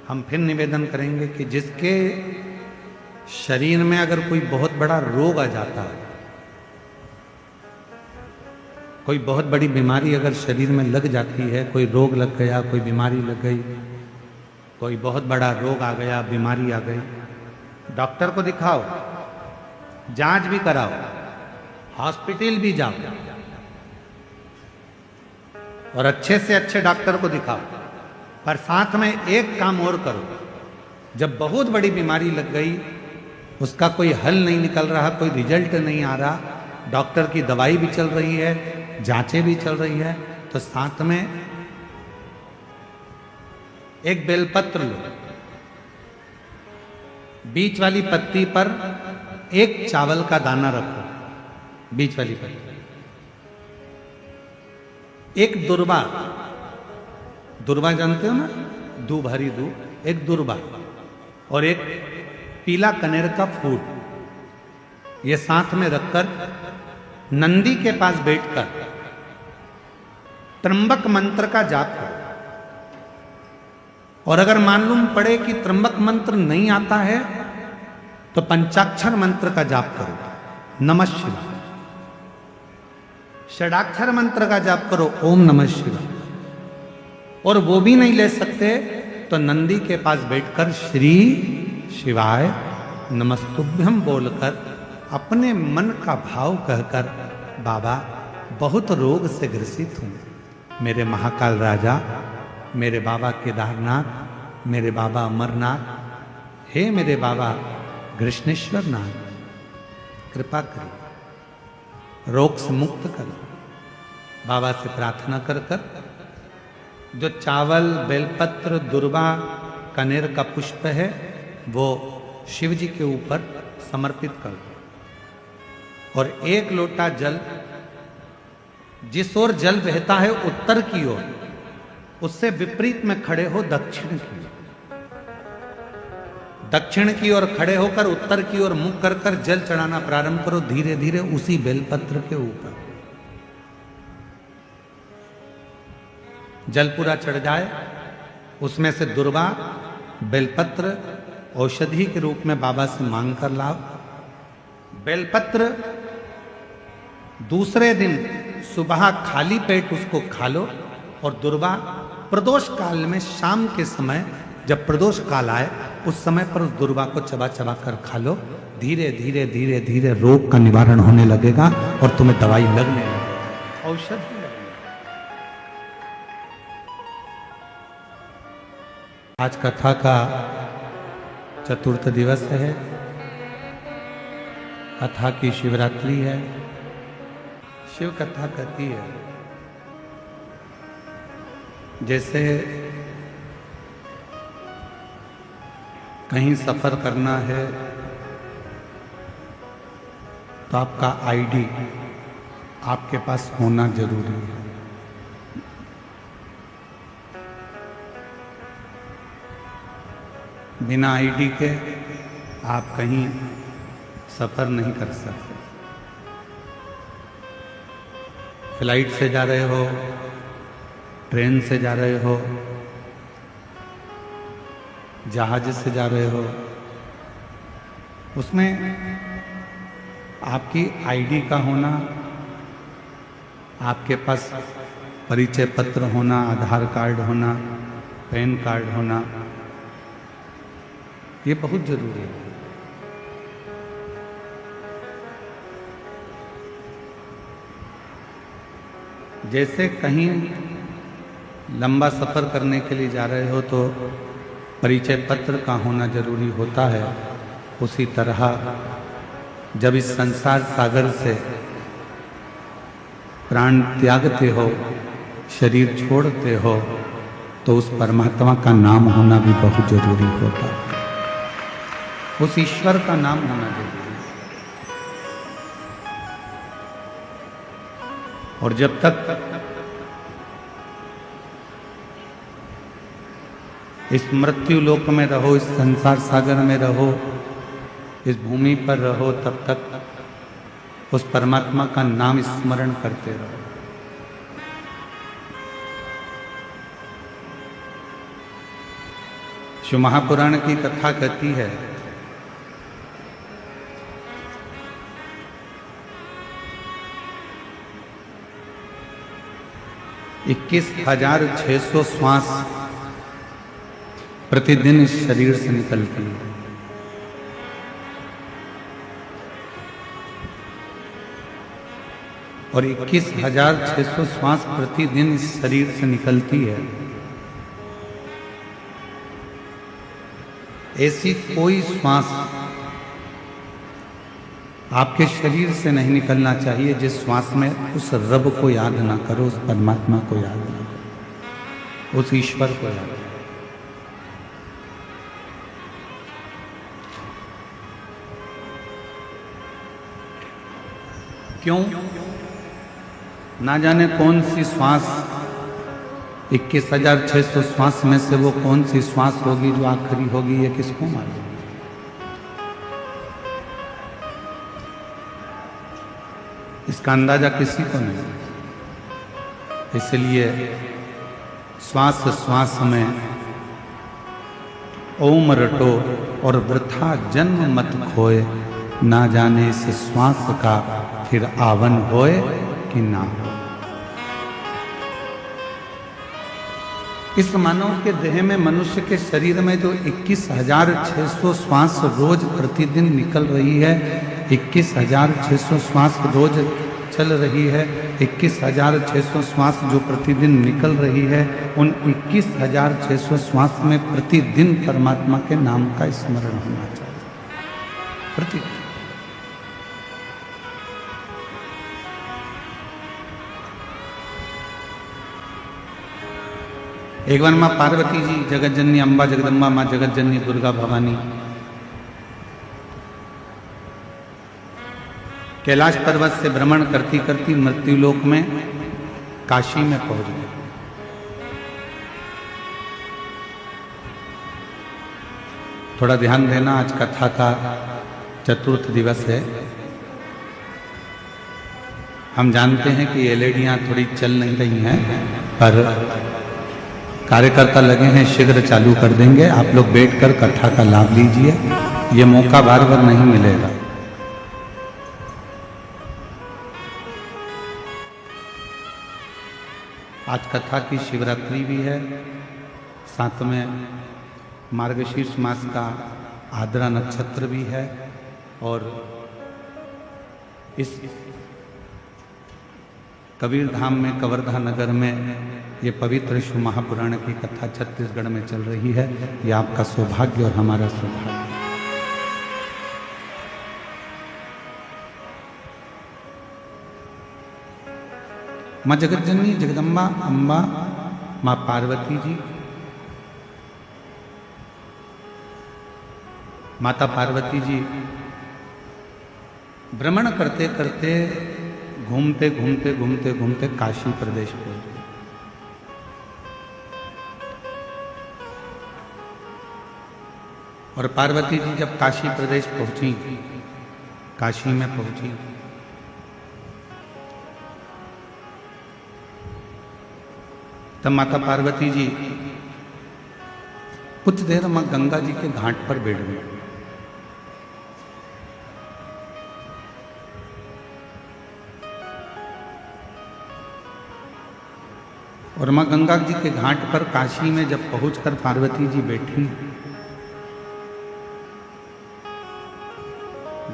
हम फिर निवेदन करेंगे कि जिसके शरीर में अगर कोई बहुत बड़ा रोग आ जाता है, कोई बहुत बड़ी बीमारी अगर शरीर में लग जाती है, कोई रोग लग गया, कोई बीमारी लग गई, कोई बहुत बड़ा रोग आ गया, बीमारी आ गई, डॉक्टर को दिखाओ, जांच भी कराओ, हॉस्पिटल भी जाओ और अच्छे से अच्छे डॉक्टर को दिखाओ। पर साथ में एक काम और करो, जब बहुत बड़ी बीमारी लग गई, उसका कोई हल नहीं निकल रहा, कोई रिजल्ट नहीं आ रहा, डॉक्टर की दवाई भी चल रही है, जांचें भी चल रही है, तो साथ में एक बेलपत्र लो, बीच वाली पत्ती पर एक चावल का दाना रखो, बीच वाली पत्ती, एक दुर्वा, दुर्वा जानते हो ना, दूब, हरी दूब, एक दुर्वा और एक पीला कनेर का फूल, ये साथ में रखकर नंदी के पास बैठकर त्र्यंबक मंत्र का जाप करो। और अगर मालूम पड़े कि त्र्यंबक मंत्र नहीं आता है तो पंचाक्षर मंत्र का जाप करो, नमः शिवाय। षडाक्षर मंत्र का जाप करो, ओम नमः शिवाय। और वो भी नहीं ले सकते तो नंदी के पास बैठकर श्री शिवाय नमस्तुभ्यम बोलकर अपने मन का भाव कहकर, बाबा बहुत रोग से ग्रसित हूं, मेरे महाकाल राजा, मेरे बाबा केदारनाथ, मेरे बाबा अमरनाथ, हे मेरे बाबा कृष्णेश्वर नाथ, कृपा करो, रोग से मुक्त करो। बाबा से प्रार्थना कर कर जो चावल, बेलपत्र, दुर्वा, कनेर का पुष्प है वो शिव जी के ऊपर समर्पित कर दो और एक लोटा जल, जिस ओर जल बहता है उत्तर की ओर, उससे विपरीत में खड़े हो दक्षिण की ओर, दक्षिण की ओर खड़े होकर उत्तर की ओर मुख कर कर जल चढ़ाना प्रारंभ करो, धीरे धीरे उसी बेलपत्र के ऊपर। जल पूरा चढ़ जाए, उसमें से दुर्वा, बेलपत्र औषधि के रूप में बाबा से मांग कर लाओ। बेलपत्र दूसरे दिन सुबह खाली पेट उसको खा लो और दुर्वा प्रदोष काल में शाम के समय, जब प्रदोष काल आए उस समय पर उस दुर्वा को चबा चबा कर खा लो। धीरे धीरे धीरे धीरे रोग का निवारण होने लगेगा और तुम्हें दवाई लगने लगेगी, औषधि लगने। आज कथा का चतुर्थ दिवस है, कथा की शिवरात्रि है। शिव कथा कहती है जैसे कहीं सफर करना है तो आपका आईडी आपके पास होना जरूरी है। बिना आईडी के आप कहीं सफर नहीं कर सकते। फ्लाइट से जा रहे हो, ट्रेन से जा रहे हो, जहाज से जा रहे हो, उसमें आपकी आईडी का होना, आपके पास परिचय पत्र होना, आधार कार्ड होना, पैन कार्ड होना, ये बहुत जरूरी है। जैसे कहीं लंबा सफर करने के लिए जा रहे हो तो परिचय पत्र का होना जरूरी होता है, उसी तरह जब इस संसार सागर से प्राण त्यागते हो, शरीर छोड़ते हो, तो उस परमात्मा का नाम होना भी बहुत जरूरी होता है, उस ईश्वर का नाम होना जरूरी है। और जब तक इस मृत्यु लोक में रहो, इस संसार सागर में रहो, इस भूमि पर रहो, तब तक उस परमात्मा का नाम स्मरण करते रहो। शिव महापुराण की कथा कहती है, इक्कीस 21,600 श्वास प्रतिदिन इस शरीर से निकलती है। और 21,600 श्वास प्रतिदिन इस शरीर से निकलती है। ऐसी कोई श्वास आपके शरीर से नहीं निकलना चाहिए जिस श्वास में उस रब को याद ना करो, उस परमात्मा को याद ना करो, उस ईश्वर को याद करो। क्यों? ना जाने कौन सी श्वास 21,600 श्वास में से वो कौन सी श्वास होगी जो आखिरी होगी, ये किसको मालूम। इसका अंदाजा किसी को नहीं। इसलिए श्वास श्वास में ओम रटो और वृथा जन्म मत खोए, ना जाने इस श्वास का फिर आवन होए कि ना हो। इस मानव के देह में, मनुष्य के शरीर में जो 21,600 श्वास रोज प्रतिदिन निकल रही है, 21,600 श्वास रोज चल रही है, 21,600 श्वास जो प्रतिदिन निकल रही है, उन 21,600 श्वास में प्रतिदिन परमात्मा के नाम का स्मरण होना चाहिए। प्रतिदिन। एक बार माँ पार्वती जी, जगत जननी अम्बा जगदम्बा, माँ जगत जननी दुर्गा भवानी कैलाश पर्वत से भ्रमण करती करती मृत्युलोक में काशी में पहुंच गए। थोड़ा ध्यान देना, आज कथा का चतुर्थ दिवस है। हम जानते हैं कि एलईडियां थोड़ी चल नहीं रही हैं, पर कार्यकर्ता लगे हैं, शीघ्र चालू कर देंगे। आप लोग बैठकर कथा का लाभ लीजिए, ये मौका बार बार नहीं मिलेगा। आज कथा की शिवरात्रि भी है, साथ में मार्गशीर्ष मास का आद्रा नक्षत्र भी है, और इस कबीर धाम में, कवर्धा नगर में ये पवित्र शिव महापुराण की कथा छत्तीसगढ़ में चल रही है। ये आपका सौभाग्य और हमारा सौभाग्य। माँ जगत जननी जगदम्बा अम्बा, माँ पार्वती जी, माता पार्वती जी भ्रमण करते करते, घूमते घूमते घूमते घूमते काशी प्रदेश पहुंचे। और पार्वती जी जब काशी प्रदेश पहुंची, काशी में पहुंची, तब माता पार्वती जी कुछ देर मां गंगा जी के घाट पर बैठ गई। और मां गंगा जी के घाट पर काशी में जब पहुंचकर पार्वती जी बैठी,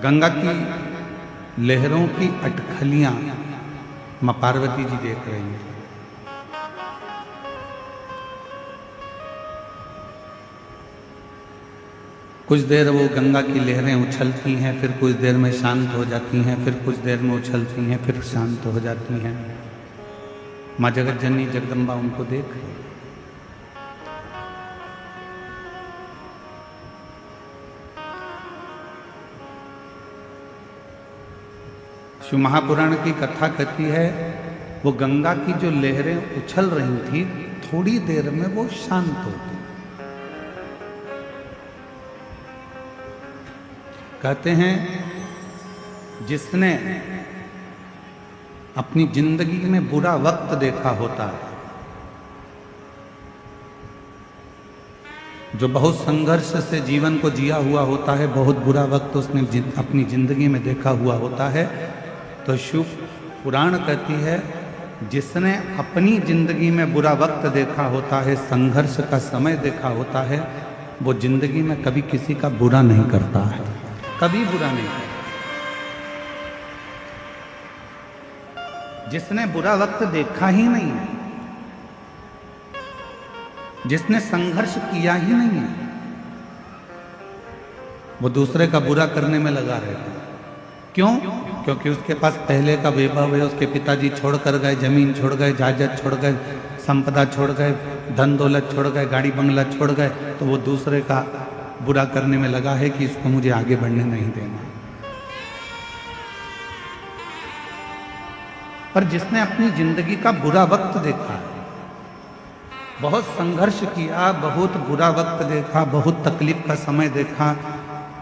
गंगा की लहरों की अटखलियां मां पार्वती जी देख रही हैं। कुछ देर वो गंगा की लहरें उछलती हैं, फिर कुछ देर में शांत हो जाती हैं, फिर कुछ देर में उछलती हैं, फिर शांत हो जाती हैं। माँ जगत जननी जगदम्बा उनको देख रही। शिव महापुराण की कथा कहती है, वो गंगा की जो लहरें उछल रही थी, थोड़ी देर में वो शांत हो गई। कहते हैं जिसने अपनी जिंदगी में बुरा वक्त देखा होता है, जो बहुत संघर्ष से जीवन को जिया हुआ होता है, बहुत बुरा वक्त उसने अपनी जिंदगी में देखा हुआ होता है, तो शिव पुराण कहती है जिसने अपनी जिंदगी में बुरा वक्त देखा होता है, संघर्ष का समय देखा होता है, वो जिंदगी में कभी किसी का बुरा नहीं करता है, कभी बुरा नहीं करता। जिसने बुरा वक्त देखा ही नहीं है, जिसने संघर्ष किया ही नहीं है, वो दूसरे का बुरा करने में लगा रहता है। क्यों? क्योंकि उसके पास पहले का वैभव है, उसके पिताजी छोड़ कर गए, जमीन छोड़ गए, जायदाद छोड़ गए, संपदा छोड़ गए, धन दौलत छोड़ गए, गाड़ी बंगला छोड़ गए, तो वो दूसरे का बुरा करने में लगा है कि इसको मुझे आगे बढ़ने नहीं देना। पर जिसने अपनी जिंदगी का बुरा वक्त देखा है, बहुत संघर्ष किया, बहुत बुरा वक्त देखा, बहुत तकलीफ का समय देखा,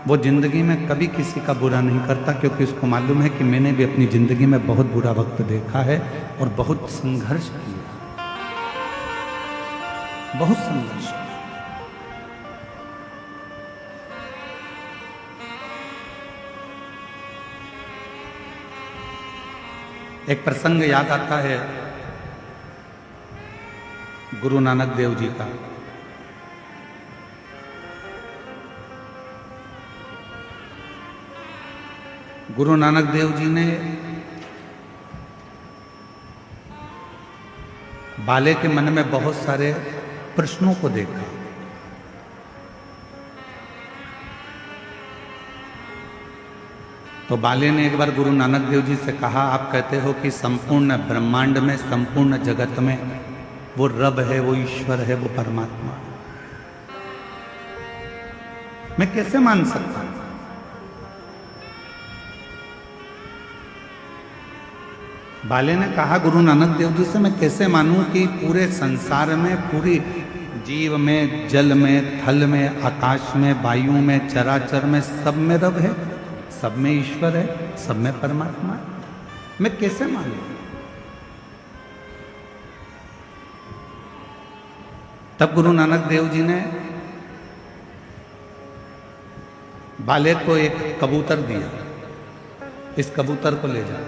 वो जिंदगी में कभी किसी का बुरा नहीं करता, क्योंकि उसको मालूम है कि मैंने भी अपनी जिंदगी में बहुत बुरा वक्त देखा है और बहुत संघर्ष किया, बहुत संघर्ष किया। एक प्रसंग याद आता है गुरु नानक देव जी का। गुरु नानक देव जी ने बाले के मन में बहुत सारे प्रश्नों को देखा। तो बाले ने एक बार गुरु नानक देव जी से कहा, आप कहते हो कि संपूर्ण ब्रह्मांड में, संपूर्ण जगत में वो रब है, वो ईश्वर है, वो परमात्मा है, मैं कैसे मान सकता हूं? बाले ने कहा गुरु नानक देव जी से, मैं कैसे मानूं कि पूरे संसार में, पूरी जीव में, जल में, थल में, आकाश में, वायु में, चराचर में, सब में रब है, सब में ईश्वर है, सब में परमात्मा है, मैं कैसे मानूं? तब गुरु नानक देव जी ने बाले को एक कबूतर दिया, इस कबूतर को ले जा।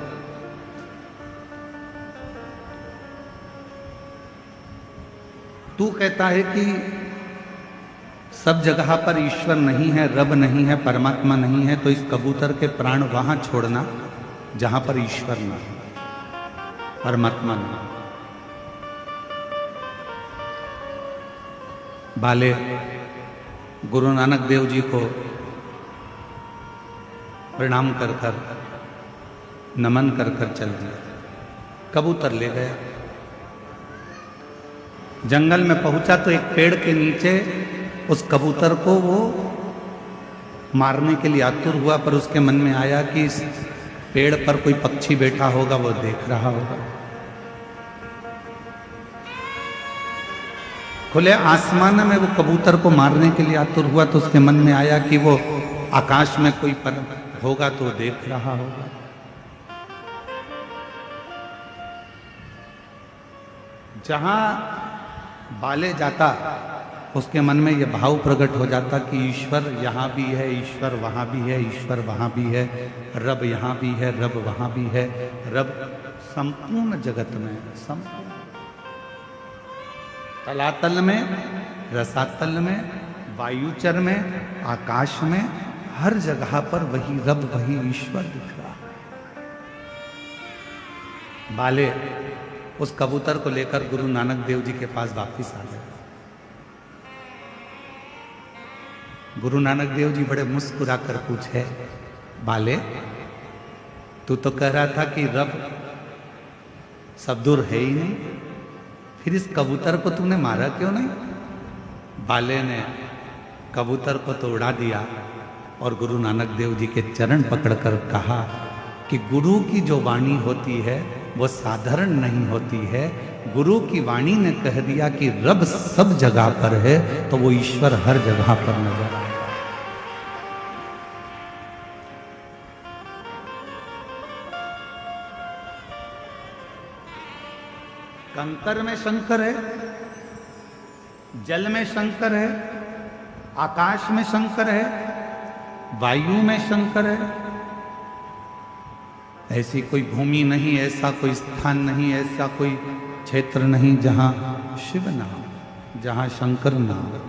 तू कहता है कि सब जगह पर ईश्वर नहीं है, रब नहीं है, परमात्मा नहीं है, तो इस कबूतर के प्राण वहां छोड़ना जहां पर ईश्वर ना हो, परमात्मा ना हो। बाले गुरु नानक देव जी को प्रणाम कर कर, नमन कर कर चल दिया, कबूतर ले गया। जंगल में पहुंचा तो एक पेड़ के नीचे उस कबूतर को वो मारने के लिए आतुर हुआ, पर उसके मन में आया कि इस पेड़ पर कोई पक्षी बैठा होगा, वो देख रहा होगा। खुले आसमान में वो कबूतर को मारने के लिए आतुर हुआ, तो उसके मन में आया कि वो आकाश में कोई पर होगा तो वो देख रहा होगा। जहां बाले जाता उसके मन में यह भाव प्रकट हो जाता कि ईश्वर यहाँ भी है, ईश्वर वहाँ भी है, ईश्वर वहाँ भी है, रब यहाँ भी है, रब वहाँ भी है, रब संपूर्ण जगत में, संपूर्ण तलातल में, रसातल में, वायुचर में, आकाश में, हर जगह पर वही रब, वही ईश्वर दिख रहा है। बाले उस कबूतर को लेकर गुरु नानक देव जी के पास वापिस आ गए। गुरु नानक देव जी बड़े मुस्कुरा कर पूछे, बाले तू तो कह रहा था कि रब सब दूर है ही नहीं, फिर इस कबूतर को तूने मारा क्यों नहीं? बाले ने कबूतर को तो उड़ा दिया और गुरु नानक देव जी के चरण पकड़कर कहा कि गुरु की जो वाणी होती है वो साधारण नहीं होती है। गुरु की वाणी ने कह दिया कि रब सब जगह पर है, तो वो ईश्वर हर जगह पर नजर आएगा। कंकर में शंकर है, जल में शंकर है, आकाश में शंकर है, वायु में शंकर है। ऐसी कोई भूमि नहीं, ऐसा कोई स्थान नहीं, ऐसा कोई क्षेत्र नहीं जहां शिव ना हो, जहां शंकर ना हो।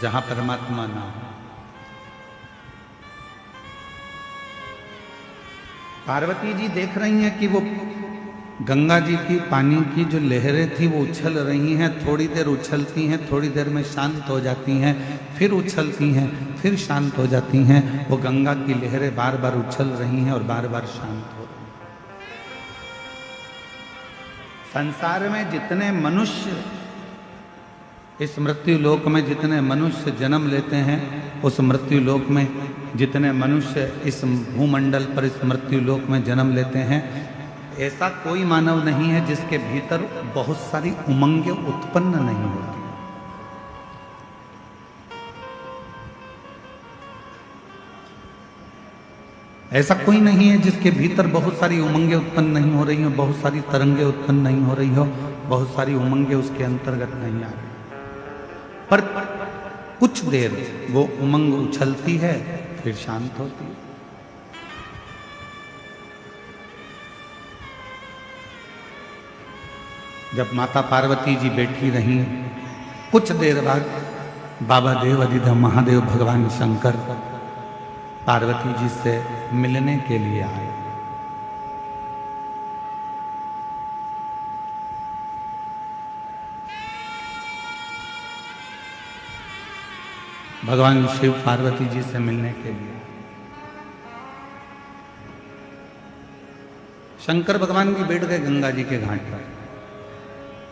जहां परमात्मा ना हो। पार्वती जी देख रही हैं कि वो गंगा जी की पानी की जो लहरें थी वो उछल रही हैं, थोड़ी देर उछलती हैं, थोड़ी देर में शांत हो जाती हैं, फिर उछलती हैं, फिर शांत हो जाती हैं। वो गंगा की लहरें बार बार उछल रही हैं और बार बार शांत हो रही हैं। संसार में जितने मनुष्य, इस मृत्यु लोक में जितने मनुष्य जन्म लेते हैं, उस मृत्यु लोक में जितने मनुष्य इस भूमंडल पर इस मृत्यु लोक में जन्म लेते हैं, ऐसा कोई मानव नहीं है जिसके भीतर बहुत सारी उमंगें उत्पन्न नहीं होती। ऐसा कोई नहीं है जिसके भीतर बहुत सारी उमंगें उत्पन्न नहीं हो रही हो, बहुत सारी तरंगें उत्पन्न नहीं हो रही हो, बहुत सारी उमंगें उसके अंतर्गत नहीं आ रही। पर कुछ देर वो उमंग उछलती है, फिर शांत होती है। जब माता पार्वती जी बैठी रही, कुछ देर बाद बाबा देव अधिदेव महादेव भगवान शंकर पार्वती जी से मिलने के लिए आए। भगवान शिव पार्वती जी से मिलने के लिए शंकर भगवान भी बैठ गए गंगा जी के घाट पर।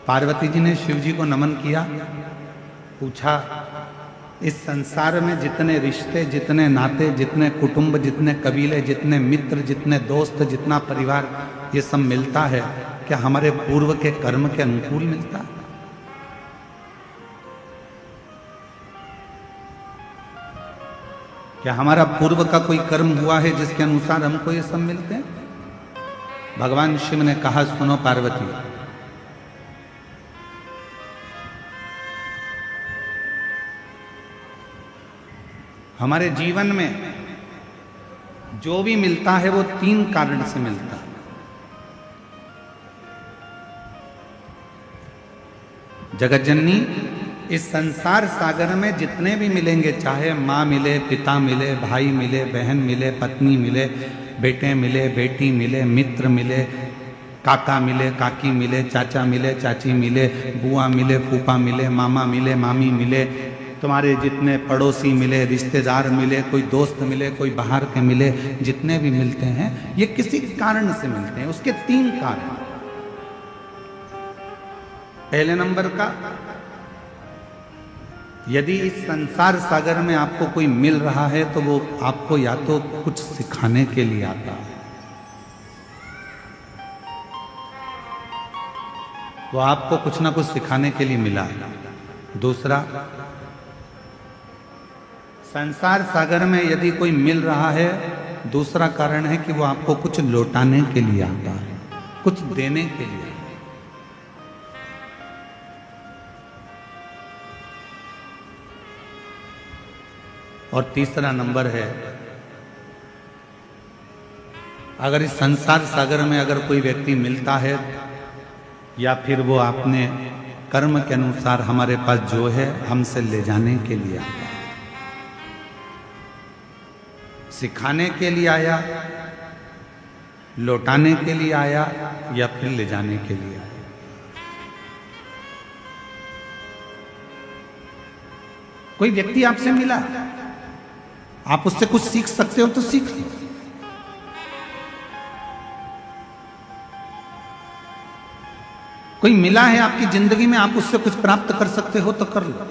पार्वती जी ने शिव जी को नमन किया, पूछा इस संसार में जितने रिश्ते, जितने नाते, जितने कुटुंब, जितने कबीले, जितने मित्र, जितने दोस्त, जितना परिवार, ये सब मिलता है, क्या हमारे पूर्व के कर्म के अनुकूल मिलता है? क्या हमारा पूर्व का कोई कर्म हुआ है जिसके अनुसार हमको ये सब मिलते हैं? भगवान शिव ने कहा, सुनो पार्वती, हमारे जीवन में जो भी मिलता है वो 3 कारण से मिलता है। जगतजननी, इस संसार सागर में जितने भी मिलेंगे, चाहे माँ मिले, पिता मिले, भाई मिले, बहन मिले, पत्नी मिले, बेटे मिले, बेटी मिले, मित्र मिले, काका मिले, काकी मिले, चाचा मिले, चाची मिले, बुआ मिले, फूफा मिले, मामा मिले, मामी मिले, तुम्हारे जितने पड़ोसी मिले, रिश्तेदार मिले, कोई दोस्त मिले, कोई बाहर के मिले, जितने भी मिलते हैं ये किसी कारण से मिलते हैं। उसके 3 कारण। पहले नंबर का, यदि इस संसार सागर में आपको कोई मिल रहा है तो वो आपको या तो कुछ सिखाने के लिए आता है, वो आपको कुछ ना कुछ सिखाने के लिए मिला है। दूसरा, संसार सागर में यदि कोई मिल रहा है, दूसरा कारण है कि वो आपको कुछ लौटाने के लिए आता है, कुछ देने के लिए। और तीसरा नंबर है, अगर इस संसार सागर में अगर कोई व्यक्ति मिलता है या फिर वो अपने कर्म के अनुसार हमारे पास जो है हमसे ले जाने के लिए आता है, सिखाने के लिए आया, लौटाने के लिए आया या फिर ले जाने के लिए आया। कोई व्यक्ति आपसे मिला, आप उससे कुछ सीख सकते हो तो सीख लो। कोई मिला है आपकी जिंदगी में, आप उससे कुछ प्राप्त कर सकते हो तो कर लो।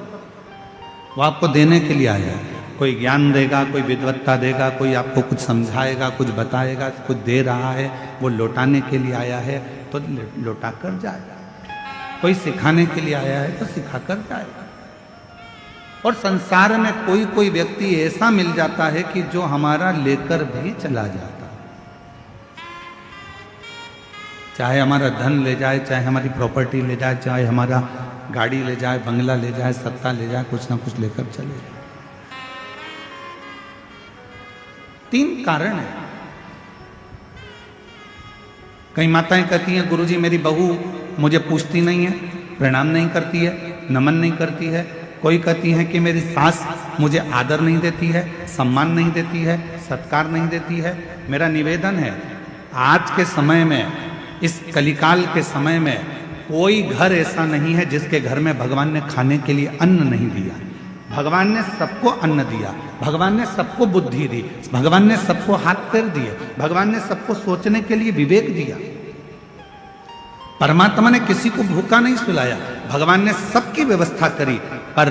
वो आपको देने के लिए आया है, कोई ज्ञान देगा, कोई विद्वत्ता देगा, कोई आपको कुछ समझाएगा, कुछ बताएगा, कुछ दे रहा है, वो लौटाने के लिए आया है तो लौटा कर जाएगा। कोई सिखाने के लिए आया है तो सिखा कर जाएगा। और संसार में कोई कोई व्यक्ति ऐसा मिल जाता है कि जो हमारा लेकर भी चला जाता है। चाहे हमारा धन ले जाए, चाहे हमारी प्रॉपर्टी ले जाए, चाहे हमारा गाड़ी ले जाए, बंगला ले जाए, सत्ता ले जाए, कुछ ना कुछ लेकर चले जाए। 3 कारण है। कई माताएं कहती हैं गुरुजी मेरी बहू मुझे पूछती नहीं है, प्रणाम नहीं करती है, नमन नहीं करती है। कोई कहती है कि मेरी सास मुझे आदर नहीं देती है, सम्मान नहीं देती है, सत्कार नहीं देती है। मेरा निवेदन है, आज के समय में, इस कलिकाल के समय में कोई घर ऐसा नहीं है जिसके घर में भगवान ने खाने के लिए अन्न नहीं दिया। भगवान ने सबको अन्न दिया, भगवान ने सबको बुद्धि दी, भगवान ने सबको हाथ पैर दिए, भगवान ने सबको सोचने के लिए विवेक दिया। परमात्मा ने किसी को भूखा नहीं सुलाया, भगवान ने सबकी व्यवस्था करी। पर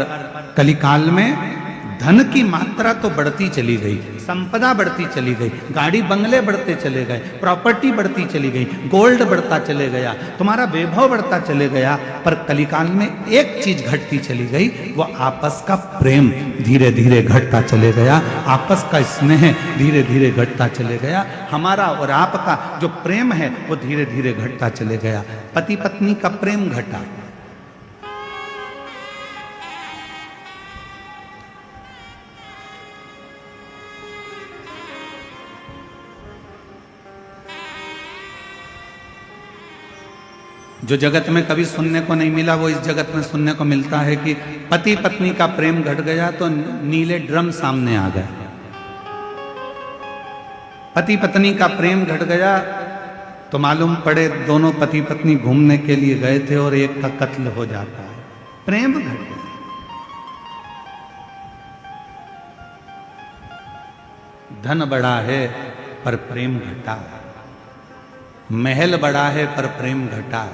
कलिकाल में धन की मात्रा तो बढ़ती चली गई, संपदा बढ़ती चली गई, गाड़ी बंगले बढ़ते चले गए, प्रॉपर्टी बढ़ती चली गई, गोल्ड बढ़ता चले गया, तुम्हारा वैभव बढ़ता चले गया। पर कलिकाल में एक चीज घटती चली गई, वो आपस का प्रेम धीरे धीरे घटता चले गया, आपस का स्नेह धीरे धीरे घटता चले गया। हमारा और आपका जो प्रेम है वो धीरे धीरे घटता चले गया। पति पत्नी का प्रेम घटा, जो जगत में कभी सुनने को नहीं मिला वो इस जगत में सुनने को मिलता है कि पति पत्नी का प्रेम घट गया तो नीले ड्रम सामने आ गए। पति पत्नी का प्रेम घट गया तो मालूम पड़े दोनों पति पत्नी घूमने के लिए गए थे और एक का कत्ल हो जाता है। प्रेम घट गया। धन बड़ा है पर प्रेम घटा, महल बड़ा है पर प्रेम घटा,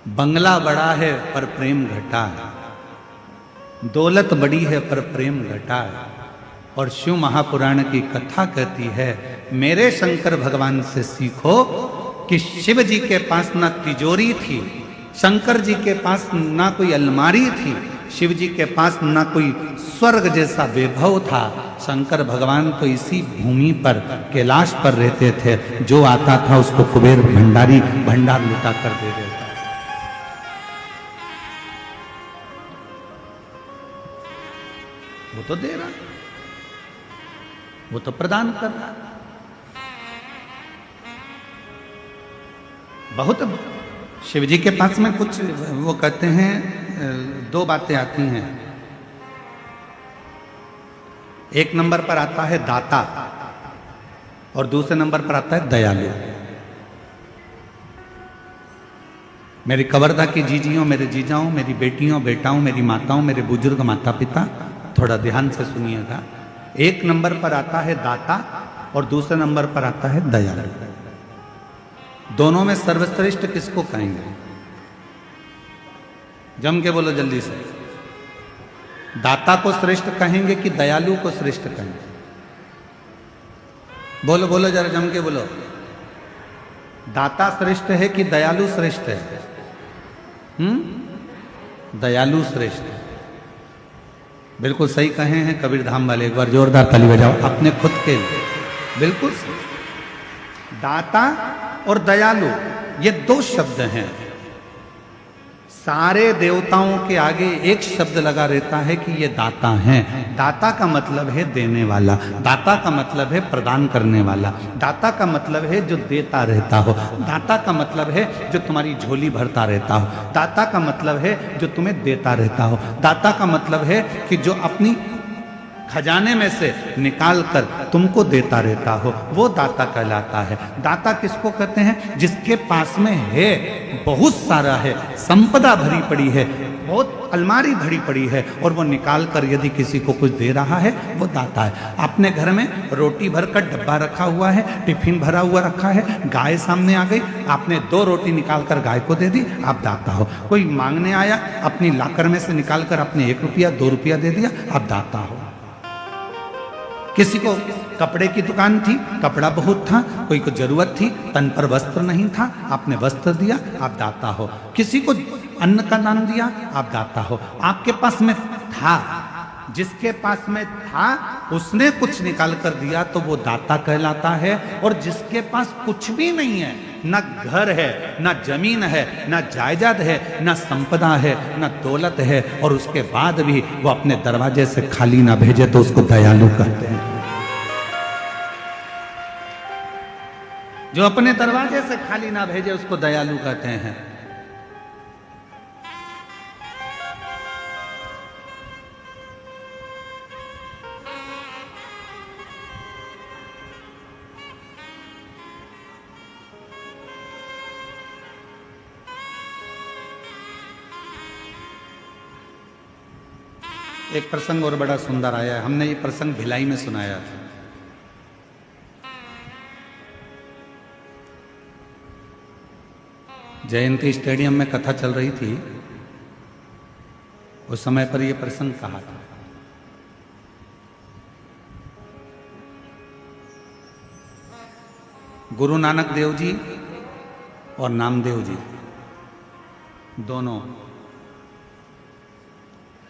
बंगला बड़ा है पर प्रेम घटा, दौलत बड़ी है पर प्रेम घटा। और शिव महापुराण की कथा कहती है, मेरे शंकर भगवान से सीखो कि शिव जी के पास ना तिजोरी थी, शंकर जी के पास ना कोई अलमारी थी, शिव जी के पास ना कोई स्वर्ग जैसा वैभव था। शंकर भगवान तो इसी भूमि पर, कैलाश पर रहते थे। जो आता था उसको कुबेर भंडारी भंडार लुटा कर दे देता। वो तो दे रहा, वो तो प्रदान कर रहा। बहुत शिव जी के पास में कुछ, वो कहते हैं 2 बातें आती हैं। एक नंबर पर आता है दाता और दूसरे नंबर पर आता है दयालु। मेरी कवर्धा की जीजियों, मेरे जीजाओं, मेरी बेटियों बेटाओं, मेरी माताओं, मेरे बुजुर्ग माता पिता, थोड़ा ध्यान से सुनिएगा। एक नंबर पर आता है दाता और दूसरे नंबर पर आता है दयालु। दोनों में सर्वश्रेष्ठ किसको कहेंगे? जम के बोलो जल्दी से। दाता को श्रेष्ठ कहेंगे कि दयालु को श्रेष्ठ कहेंगे? बोलो बोलो जरा जम के बोलो। दाता श्रेष्ठ है कि दयालु श्रेष्ठ है? दयालु श्रेष्ठ है। बिल्कुल सही कहे हैं कबीर धाम वाले। एक बार जोरदार ताली बजाओ अपने खुद के लिए। बिल्कुल दाता और दयालु ये 2 शब्द हैं। सारे देवताओं के आगे एक शब्द लगा रहता है कि ये दाता हैं। दाता का मतलब है देने वाला, दाता का मतलब है प्रदान करने वाला, दाता का मतलब है जो देता रहता हो, दाता का मतलब है जो तुम्हारी झोली भरता रहता हो, दाता का मतलब है जो तुम्हें देता रहता हो, दाता का मतलब है कि जो अपनी खजाने में से निकाल कर तुमको देता रहता हो, वो दाता कहलाता है। दाता किसको कहते हैं? जिसके पास में है, बहुत सारा है, संपदा भरी पड़ी है, बहुत अलमारी भरी पड़ी है और वो निकाल कर यदि किसी को कुछ दे रहा है, वो दाता है। अपने घर में रोटी भरकर डब्बा रखा हुआ है, टिफिन भरा हुआ रखा है, गाय सामने आ गई, आपने 2 रोटी निकाल कर गाय को दे दी, आप दाता हो। कोई मांगने आया, अपनी लाकर में से निकाल कर अपने 1 रुपया 2 रुपया दे दिया, आप दाता हो। किसी को कपड़े की दुकान थी, कपड़ा बहुत था, कोई को जरूरत थी, तन पर वस्त्र नहीं था, आपने वस्त्र दिया, आप दाता हो। किसी को अन्न का दान दिया, आप दाता हो। आपके पास में था, जिसके पास में था उसने कुछ निकाल कर दिया तो वो दाता कहलाता है। और जिसके पास कुछ भी नहीं है, न घर है, न जमीन है, न जायदाद है, न संपदा है, न दौलत है, और उसके बाद भी वो अपने दरवाजे से खाली ना भेजे तो उसको दयालु कहते हैं। जो अपने दरवाजे से खाली ना भेजे उसको दयालु कहते हैं। एक प्रसंग और बड़ा सुंदर आया है। हमने ये प्रसंग भिलाई में सुनाया था। जयंती स्टेडियम में कथा चल रही थी, उस समय पर यह प्रसंग कहा था। गुरु नानक देव जी और नामदेव जी दोनों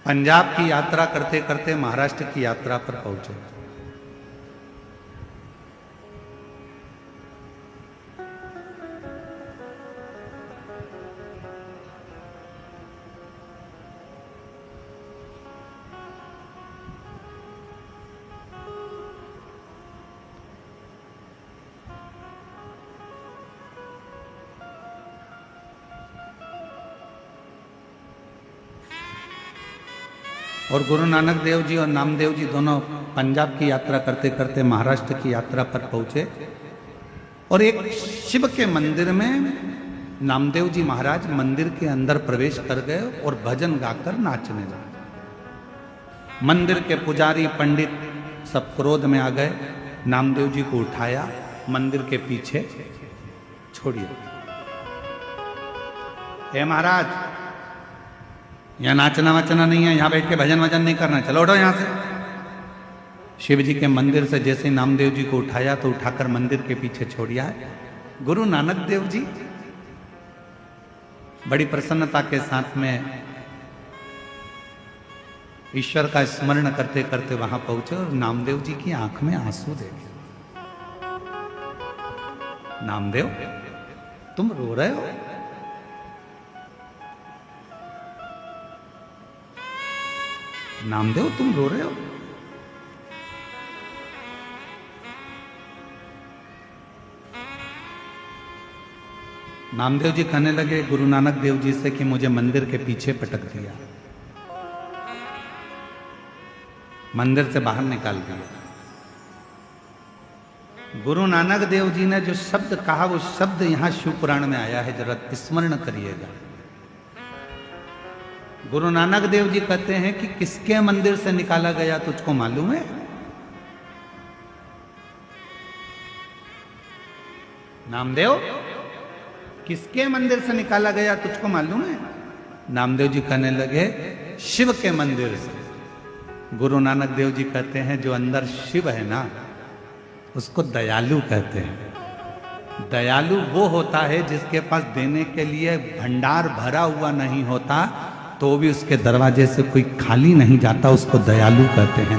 पंजाब की यात्रा करते करते महाराष्ट्र की यात्रा पर पहुंचे। और गुरु नानक देव जी और नामदेव जी दोनों पंजाब की यात्रा करते करते महाराष्ट्र की यात्रा पर पहुंचे, और एक शिव के मंदिर में नामदेव जी महाराज मंदिर के अंदर प्रवेश कर गए और भजन गाकर नाचने लगे। मंदिर के पुजारी पंडित सब क्रोध में आ गए, नामदेव जी को उठाया, मंदिर के पीछे छोड़िए। हे महाराज, यहां नाचना वाचना नहीं है, यहां बैठ के भजन वजन नहीं करना, चलो उठो यहां से। शिव जी के मंदिर से जैसे नामदेव जी को उठाया तो उठाकर मंदिर के पीछे छोड़िया है। गुरु नानक देव जी बड़ी प्रसन्नता के साथ में ईश्वर का स्मरण करते करते वहां पहुंचे और नामदेव जी की आंख में आंसू देखे। नामदेव, तुम रो रहे हो? नामदेव, तुम रो रहे हो? नामदेव जी कहने लगे गुरु नानक देव जी से कि मुझे मंदिर के पीछे पटक दिया, मंदिर से बाहर निकाल दिया। गुरु नानक देव जी ने जो शब्द कहा वो शब्द यहां शिव पुराण में आया है, जरा स्मरण करिएगा। गुरु नानक देव जी कहते हैं कि किसके मंदिर से निकाला गया तुझको मालूम है? नामदेव, किसके मंदिर से निकाला गया तुझको मालूम है? नामदेव जी कहने लगे शिव के मंदिर से। गुरु नानक देव जी कहते हैं जो अंदर शिव है ना, उसको दयालु कहते हैं। दयालु वो होता है जिसके पास देने के लिए भंडार भरा हुआ नहीं होता तो भी उसके दरवाजे से कोई खाली नहीं जाता, उसको दयालु कहते हैं।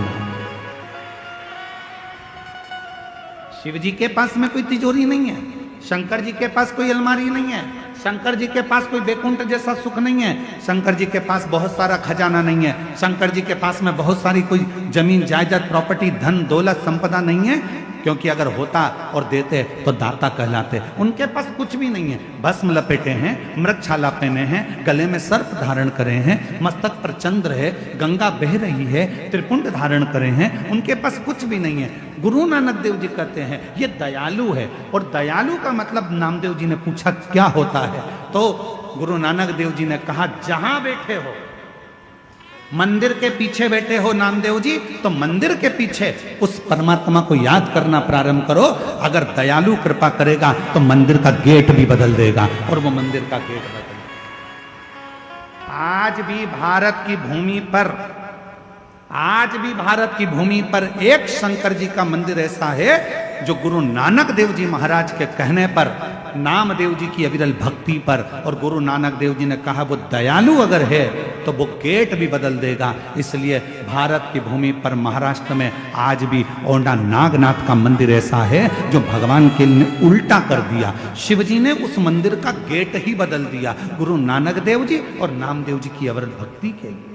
शिव जी के पास में कोई तिजोरी नहीं है, शंकर जी के पास कोई अलमारी नहीं है, शंकर जी के पास कोई बैकुंठ जैसा सुख नहीं है, शंकर जी के पास बहुत सारा खजाना नहीं है, शंकर जी के पास में बहुत सारी कोई जमीन जायदाद प्रॉपर्टी धन दौलत संपदा नहीं है, क्योंकि अगर होता और देते तो दाता कहलाते। उनके पास कुछ भी नहीं है। भस्म लपेटे हैं, मृगछाला पहने हैं, गले में सर्प धारण करे हैं, मस्तक पर चंद्र है, गंगा बह रही है, त्रिपुंड धारण करे हैं, उनके पास कुछ भी नहीं है। गुरु नानक देव जी कहते हैं ये दयालु है। और दयालु का मतलब नामदेव जी ने पूछा क्या होता है, तो गुरु नानक देव जी ने कहा जहां बैठे हो, मंदिर के पीछे बैठे हो नामदेव जी, तो मंदिर के पीछे उस परमात्मा को याद करना प्रारंभ करो। अगर दयालु कृपा करेगा तो मंदिर का गेट भी बदल देगा, और वो मंदिर का गेट बदल। आज भी भारत की भूमि पर, आज भी भारत की भूमि पर एक शंकर जी का मंदिर ऐसा है जो गुरु नानक देव जी महाराज के कहने पर, नामदेव जी की अविरल भक्ति पर, और गुरु नानक देव जी ने कहा वो दयालु अगर है तो वो गेट भी बदल देगा। इसलिए भारत की भूमि पर महाराष्ट्र में आज भी औंढा नागनाथ का मंदिर ऐसा है जो भगवान के लिए उल्टा कर दिया। शिवजी ने उस मंदिर का गेट ही बदल दिया गुरु नानक देव जी और नामदेव जी की अविरत भक्ति के लिए।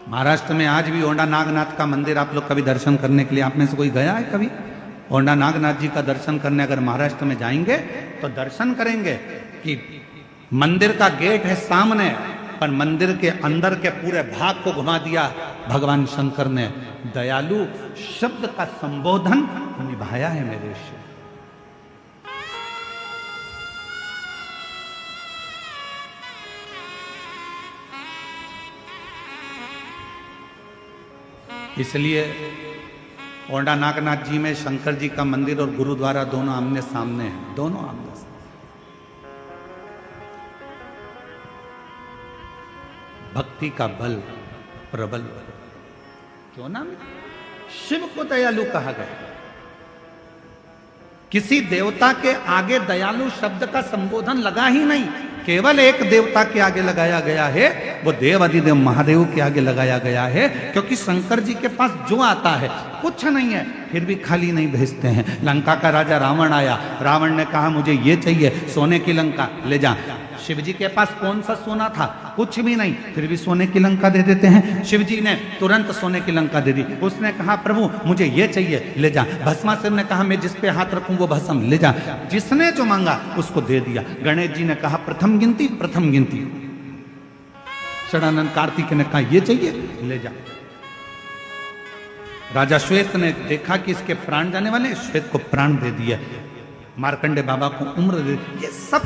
महाराष्ट्र में आज भी औंढा नागनाथ का मंदिर आप लोग कभी दर्शन करने के लिए, आप में से कोई गया है कभी औंढा नागनाथ जी का दर्शन करने? अगर महाराष्ट्र में जाएंगे तो दर्शन करेंगे कि मंदिर का गेट है सामने, पर मंदिर के अंदर के पूरे भाग को घुमा दिया भगवान शंकर ने। दयालु शब्द का संबोधन निभाया है मेरे शिव। इसलिए औंढा नागनाथ जी में शंकर जी का मंदिर और गुरुद्वारा दोनों आमने सामने हैं, दोनों आमने सामने। भक्ति का बल प्रबल क्यों ना मिले? शिव को दयालु कहा गया। किसी देवता के आगे दयालु शब्द का संबोधन लगा ही नहीं, केवल एक देवता के आगे लगाया गया है, वो देव अधिदेव महादेव के आगे लगाया गया है। क्योंकि शंकर जी के पास जो आता है कुछ नहीं है, फिर भी खाली नहीं भेजते हैं। लंका का राजा रावण आया, रावण ने कहा मुझे ये चाहिए, सोने की लंका ले जा। शिव जी के पास कौन सा सोना था? कुछ भी नहीं, फिर भी सोने की लंका दे देते हैं। शिव जी ने तुरंत सोने की लंका दे दी। उसने कहा प्रभु मुझे ये चाहिए, ले जा। भस्मासुर ने कहा मैं जिस पे हाथ रखूं वो भस्म ले जा। जिसने जो मांगा उसको दे दिया। गणेश जी ने कहा प्रथम गिनती, प्रथम गिनती। षडानंद कार्तिक ने कहा ये चाहिए, ले जा। राजा श्वेत ने देखा कि इसके प्राण जाने वाले, श्वेत को प्राण दे दिया। मार्कंडे बाबा को उम्र दे। ये सब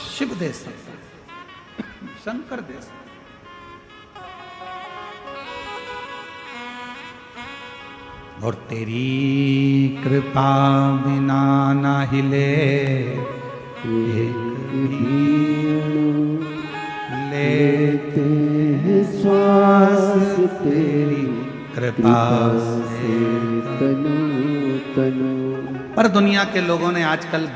शिव दे सकता, शंकर दे सकता। और तेरी कृपा बिना ना हिले लेते हैं श्वास तेरी कृपा से तनु तनु। पर दुनिया के लोगों ने आजकल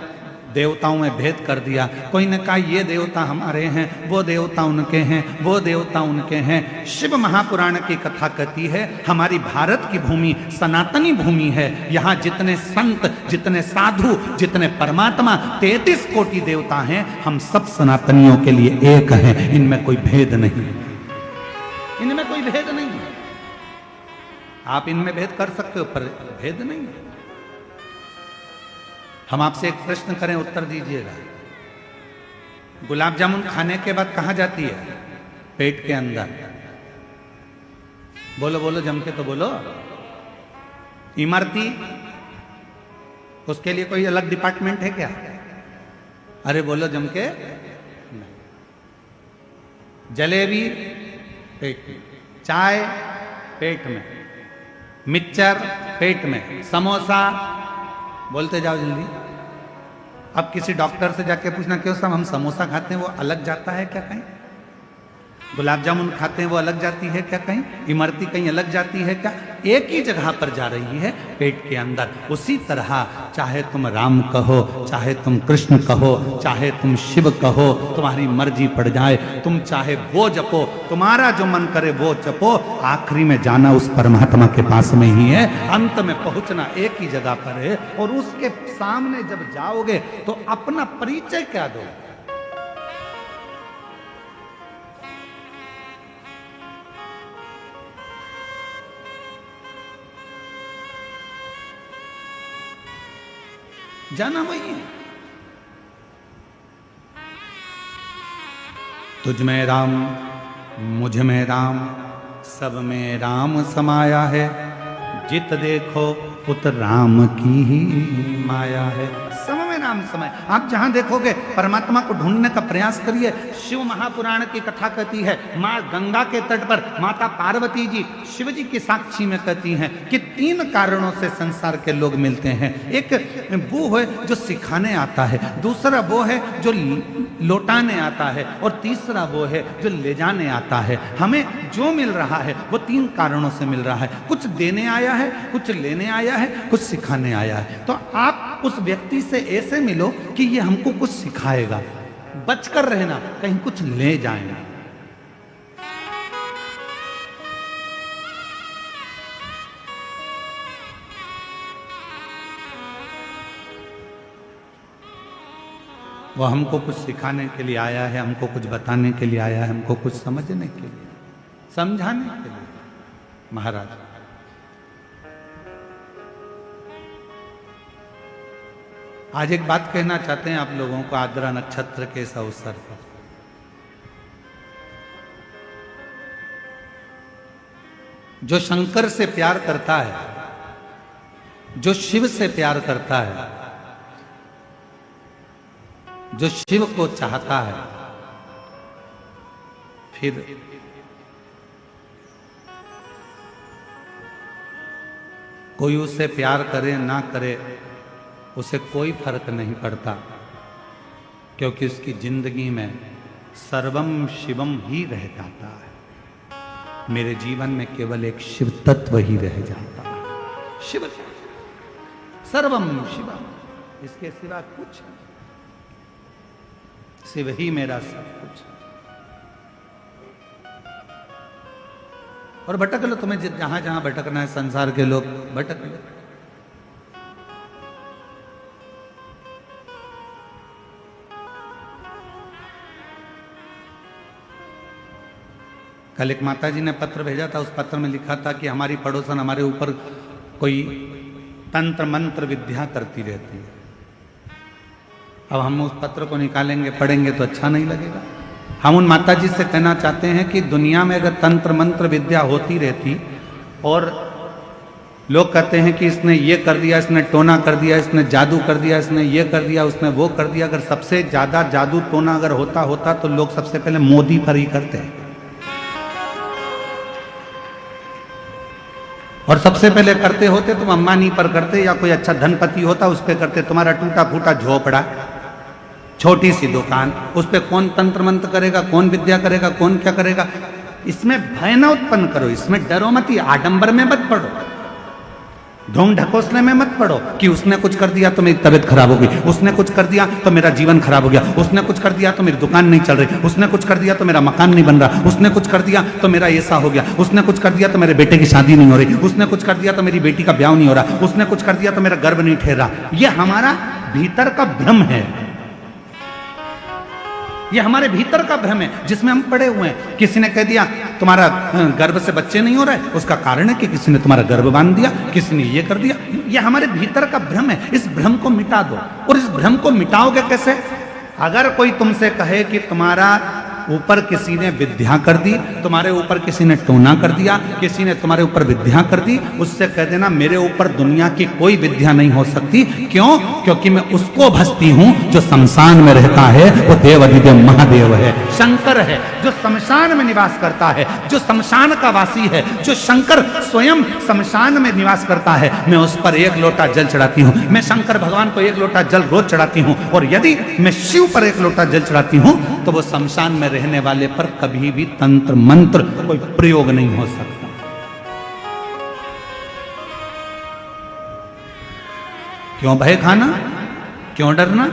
देवताओं में भेद कर दिया। कोई ने कहा ये देवता हमारे हैं, वो देवता उनके हैं, वो देवता उनके हैं। शिव महापुराण की कथा कहती है हमारी भारत की भूमि सनातनी भूमि है। यहाँ जितने संत, जितने साधु, जितने परमात्मा 33 कोटि देवता हैं, हम सब सनातनियों के लिए एक हैं। इनमें कोई भेद नहीं, इनमें कोई भेद नहीं है। आप इनमें भेद कर सकते हो पर भेद नहीं है। हम आपसे एक प्रश्न करें, उत्तर दीजिएगा। गुलाब जामुन खाने के बाद कहां जाती है? पेट के अंदर। बोलो बोलो जम के तो बोलो। इमरती, उसके लिए कोई अलग डिपार्टमेंट है क्या? अरे बोलो जम के। जलेबी पेट में, चाय पेट में, मिक्सचर पेट में, समोसा, बोलते जाओ जल्दी। अब किसी डॉक्टर से जाके पूछना क्यों साहब हम समोसा खाते हैं वो अलग जाता है क्या कहीं? गुलाब जामुन खाते हैं वो अलग जाती है क्या कहीं? इमरती कहीं अलग जाती है क्या? एक ही जगह पर जा रही है, पेट के अंदर। उसी तरह चाहे तुम राम कहो, चाहे तुम कृष्ण कहो, चाहे तुम शिव कहो, तुम्हारी मर्जी पड़ जाए। तुम चाहे वो जपो, तुम्हारा जो मन करे वो जपो, आखिरी में जाना उस परमात्मा के पास में ही है। अंत में पहुंचना एक ही जगह पर है। और उसके सामने जब जाओगे तो अपना परिचय क्या दो? जाना वही है। तुझ में राम, मुझ में राम, सब में राम समाया है। जित देखो पुत राम की ही माया है। सब में राम राम समय। आप जहां देखोगे परमात्मा को ढूंढने का प्रयास करिए। शिव महापुराण की कथा कहती है, मां गंगा के तट पर माता पार्वती जी शिव जी की साक्षी में कहती हैं कि 3 कारणों से संसार के लोग मिलते हैं। एक वो है जो सिखाने आता है, दूसरा वो है जो लौटाने आता है, और तीसरा वो है जो ले जाने आता है। हमें जो मिल रहा है वो 3 कारणों से मिल रहा है। कुछ देने आया है, कुछ लेने आया है, कुछ सिखाने आया है। तो आप उस व्यक्ति से ऐसे मिलो कि ये हमको कुछ सिखाएगा। बचकर रहना, कहीं कुछ ले जाएगा। वो हमको कुछ सिखाने के लिए आया है, हमको कुछ बताने के लिए आया है, हमको कुछ समझने के लिए, समझाने के लिए। महाराज आज एक बात कहना चाहते हैं आप लोगों को आद्रा नक्षत्र के इस अवसर पर। जो शंकर से प्यार करता है, जो शिव से प्यार करता है, जो शिव को चाहता है, फिर कोई उसे प्यार करे ना करे उसे कोई फर्क नहीं पड़ता, क्योंकि उसकी जिंदगी में सर्वम शिवम ही रह जाता है। मेरे जीवन में केवल एक शिव तत्व ही रह जाता है। शिव, सर्वम शिवम, इसके सिवा कुछ नहीं। शिव ही मेरा सब कुछ। और भटक लो, तुम्हें जहां जहां भटकना है, संसार के लोग भटक लो। कल एक माता जी ने पत्र भेजा था, उस पत्र में लिखा था कि हमारी पड़ोसन हमारे ऊपर कोई तंत्र मंत्र विद्या करती रहती है। अब हम उस पत्र को निकालेंगे, पढ़ेंगे तो अच्छा नहीं लगेगा। हम उन माता जी से कहना चाहते हैं कि दुनिया में अगर तंत्र मंत्र विद्या होती रहती और लोग कहते हैं कि इसने ये कर दिया, इसने टोना कर दिया, इसने जादू कर दिया, इसने ये कर दिया, उसने वो कर दिया, अगर सबसे ज्यादा जादू टोना अगर होता तो लोग सबसे पहले मोदी पर ही करते हैं। और सबसे पहले करते होते तुम अंबानी पर करते, या कोई अच्छा धनपति होता उस पर करते। तुम्हारा टूटा फूटा झोपड़ा, छोटी सी दुकान, उस पर कौन तंत्र मंत्र करेगा, कौन विद्या करेगा, कौन क्या करेगा। इसमें भय न उत्पन्न करो, इसमें डरो मत, आडंबर में मत पड़ो, ढोंग ढकोसले में मत पड़ो कि उसने कुछ कर दिया तो मेरी तबीयत खराब हो गई, उसने कुछ कर दिया तो मेरा जीवन खराब हो गया, उसने कुछ कर दिया तो मेरी दुकान नहीं चल रही, उसने कुछ कर दिया तो मेरा मकान नहीं बन रहा, उसने कुछ कर दिया तो मेरा ऐसा हो गया, उसने कुछ कर दिया तो मेरे बेटे की शादी नहीं हो रही, उसने कुछ कर दिया तो मेरी बेटी का ब्याह नहीं हो रहा, उसने कुछ कर दिया तो मेरा गर्भ नहीं ठहरा। यह हमारा भीतर का भ्रम है, ये हमारे भीतर का भ्रम है जिसमें हम पड़े हुए हैं। किसी ने कह दिया तुम्हारा गर्भ से बच्चे नहीं हो रहे, उसका कारण है कि किसी ने तुम्हारा गर्भ बांध दिया, किसी ने ये कर दिया। ये हमारे भीतर का भ्रम है, इस भ्रम को मिटा दो। और इस भ्रम को मिटाओगे कैसे? अगर कोई तुमसे कहे कि तुम्हारा ऊपर किसी ने विद्या कर दी, तुम्हारे ऊपर किसी ने टोना कर दिया, किसी ने तुम्हारे ऊपर विद्या कर दी, उससे कह देना मेरे ऊपर दुनिया की कोई विद्या नहीं हो सकती। क्यों? क्योंकि मैं उसको भजती हूं जो शमशान में रहता है, वो देव अधिदेव महादेव है, शंकर है, जो शमशान में निवास करता है, जो शमशान का वासी है, जो शंकर स्वयं शमशान में निवास करता है। मैं उस पर 1 लोटा जल चढ़ाती हूँ, मैं शंकर भगवान को 1 लोटा जल रोज चढ़ाती हूँ। और यदि मैं शिव पर 1 लोटा जल चढ़ाती हूँ तो वो शमशान में रहने वाले पर कभी भी तंत्र मंत्र कोई प्रयोग नहीं हो सकता। क्यों भय खाना, क्यों डरना?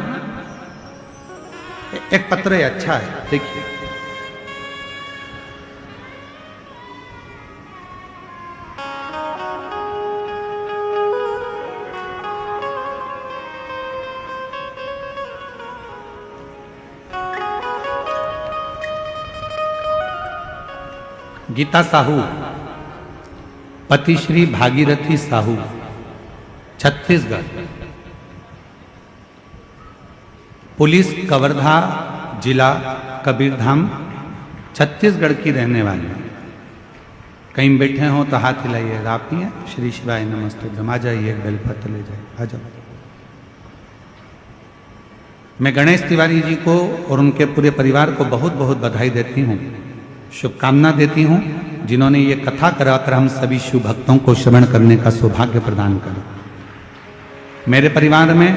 एक पत्र है, अच्छा है, देखिए। गीता साहू, पति श्री भागीरथी साहू, छत्तीसगढ़, पुलिस कवर्धा जिला कबीरधाम छत्तीसगढ़ की रहने वाली। कहीं बैठे हो तो हाथ हिलाइएगा। आप ही हैं? श्री शिवाय नमस्ते। आ जाइए, एक बेलपत्र ले जाइए, आ जाओ। मैं गणेश तिवारी जी को और उनके पूरे परिवार को बहुत बहुत बधाई देती हूँ, शुभकामना देती हूँ, जिन्होंने ये कथा कराकर हम सभी शिव भक्तों को श्रवण करने का सौभाग्य प्रदान करें। मेरे परिवार में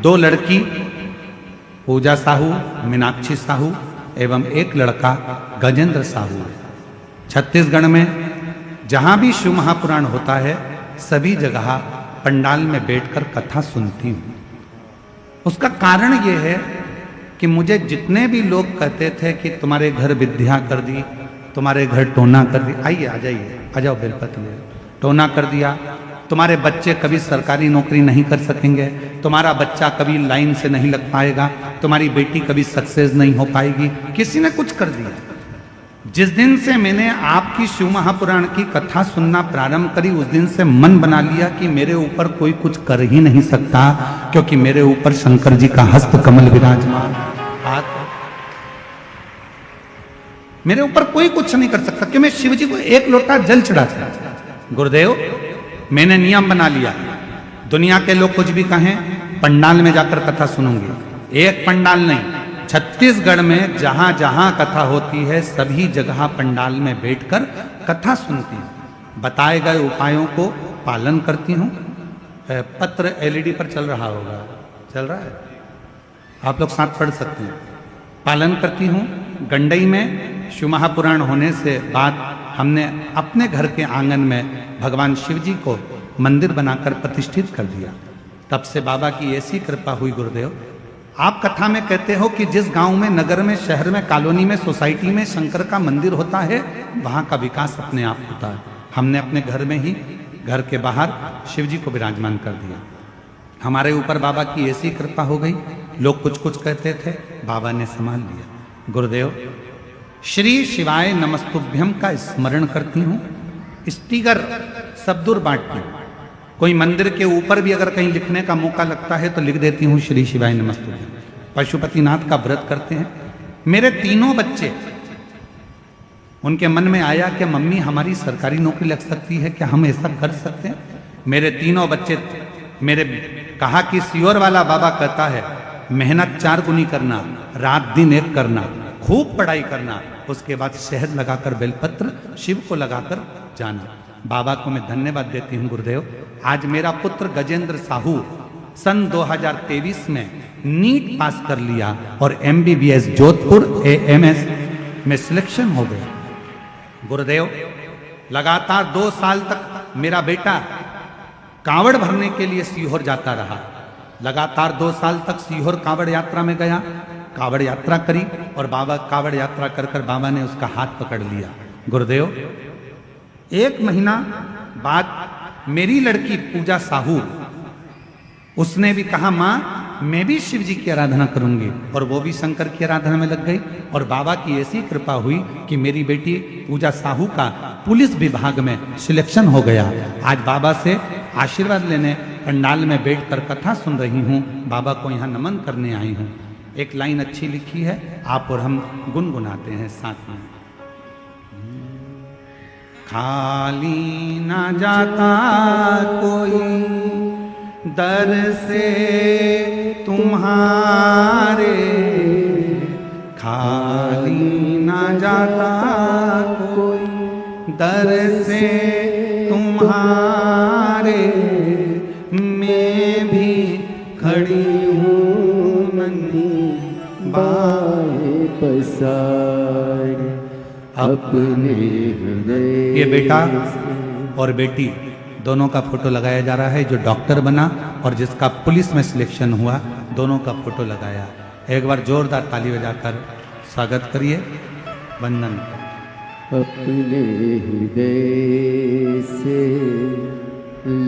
2 लड़की पूजा साहू, मीनाक्षी साहू एवं 1 लड़का गजेंद्र साहू है। छत्तीसगढ़ में जहाँ भी शिव महापुराण होता है सभी जगह पंडाल में बैठकर कथा सुनती हूँ। उसका कारण ये है कि मुझे जितने भी लोग कहते थे कि तुम्हारे घर विद्या कर दी, तुम्हारे घर टोना कर दी, आइए आ जाइए, आ जाओ बेलपत्र, टोना कर दिया, तुम्हारे बच्चे कभी सरकारी नौकरी नहीं कर सकेंगे, तुम्हारा बच्चा कभी लाइन से नहीं लग पाएगा, तुम्हारी बेटी कभी सक्सेस नहीं हो पाएगी, किसी ने कुछ कर दिया। जिस दिन से मैंने आपकी शिव महापुराण की कथा सुनना प्रारंभ करी उस दिन से मन बना लिया कि मेरे ऊपर कोई कुछ कर ही नहीं सकता, क्योंकि मेरे ऊपर शंकर जी का हस्त कमल विराजमान, मेरे ऊपर कोई कुछ नहीं कर सकता कि मैं शिव जी को 1 लोटा जल चढ़ाता। गुरुदेव, मैंने नियम बना लिया, दुनिया के लोग कुछ भी कहें, पंडाल में जाकर कथा सुनूंगी। एक पंडाल नहीं, छत्तीसगढ़ में जहां जहां कथा होती है सभी जगह पंडाल में बैठकर कथा सुनती हूं, बताए गए उपायों को पालन करती हूं। पत्र LED पर चल रहा होगा, चल रहा है, आप लोग साथ पढ़ सकते हैं। पालन करती हूं। गंडई में शिव महापुराण होने से बाद हमने अपने घर के आंगन में भगवान शिव जी को मंदिर बनाकर प्रतिष्ठित कर दिया। तब से बाबा की ऐसी कृपा हुई। गुरुदेव, आप कथा में कहते हो कि जिस गांव में, नगर में, शहर में, कॉलोनी में, सोसाइटी में शंकर का मंदिर होता है वहां का विकास अपने आप होता है। हमने अपने घर में ही, घर के बाहर शिव जी को विराजमान कर दिया। हमारे ऊपर बाबा की ऐसी कृपा हो गई, लोग कुछ कुछ कहते थे, बाबा ने संभाल लिया। गुरुदेव, श्री शिवाय नमस्तुभ्यम का स्मरण करती हूँ, स्टिकर सब दूर बांटती हूँ। कोई मंदिर के ऊपर भी अगर कहीं लिखने का मौका लगता है तो लिख देती हूँ श्री शिवाय नमस्तुभ्यम। पशुपतिनाथ का व्रत करते हैं। मेरे 3 बच्चे, उनके मन में आया कि मम्मी हमारी सरकारी नौकरी लग सकती है, क्या हम ऐसा कर सकते हैं? मेरे 3 बच्चे मेरे कहा कि सियोर वाला बाबा कहता है मेहनत 4 गुनी करना, रात दिन एक करना, खूब पढ़ाई करना, उसके बाद शहद लगाकर बेलपत्र शिव को लगाकर जाना। बाबा को मैं धन्यवाद देती हूँ। गुरुदेव, आज मेरा पुत्र गजेंद्र साहू सन 2023 में नीट पास कर लिया और MBBS जोधपुर AMS में सिलेक्शन हो गया। गुरुदेव, लगातार 2 साल तक मेरा बेटा कांवड़ भरने के लिए सीहोर जाता रहा। लगातार 2 साल तक सीहोर कांवड़ यात्रा में गया, कांवड़ यात्रा करी और बाबा कांवड़ यात्रा कर कर बाबा ने उसका हाथ पकड़ लिया। गुरुदेव, 1 महीना बाद मेरी लड़की पूजा साहू, उसने भी कहा माँ मैं भी शिव जी की आराधना करूंगी, और वो भी शंकर की आराधना में लग गई। और बाबा की ऐसी कृपा हुई कि मेरी बेटी पूजा साहू का पुलिस विभाग में सिलेक्शन हो गया। आज बाबा से आशीर्वाद लेने पंडाल में बैठकर कथा सुन रही हूँ, बाबा को यहाँ नमन करने आई हूँ। एक लाइन अच्छी लिखी है, आप और हम गुनगुनाते हैं साथ में। खाली ना जाता कोई दर से तुम्हारे, खाली ना जाता कोई दर से तुम्हारे, मैं भी खड़ी हूँ नन्ही बाएं पसार अपने हृदय। ये बेटा और बेटी दोनों का फोटो लगाया जा रहा है, जो डॉक्टर बना और जिसका पुलिस में सिलेक्शन हुआ, दोनों का फोटो लगाया। एक बार जोरदार ताली बजाकर स्वागत करिए, वंदन। अपने हृदय से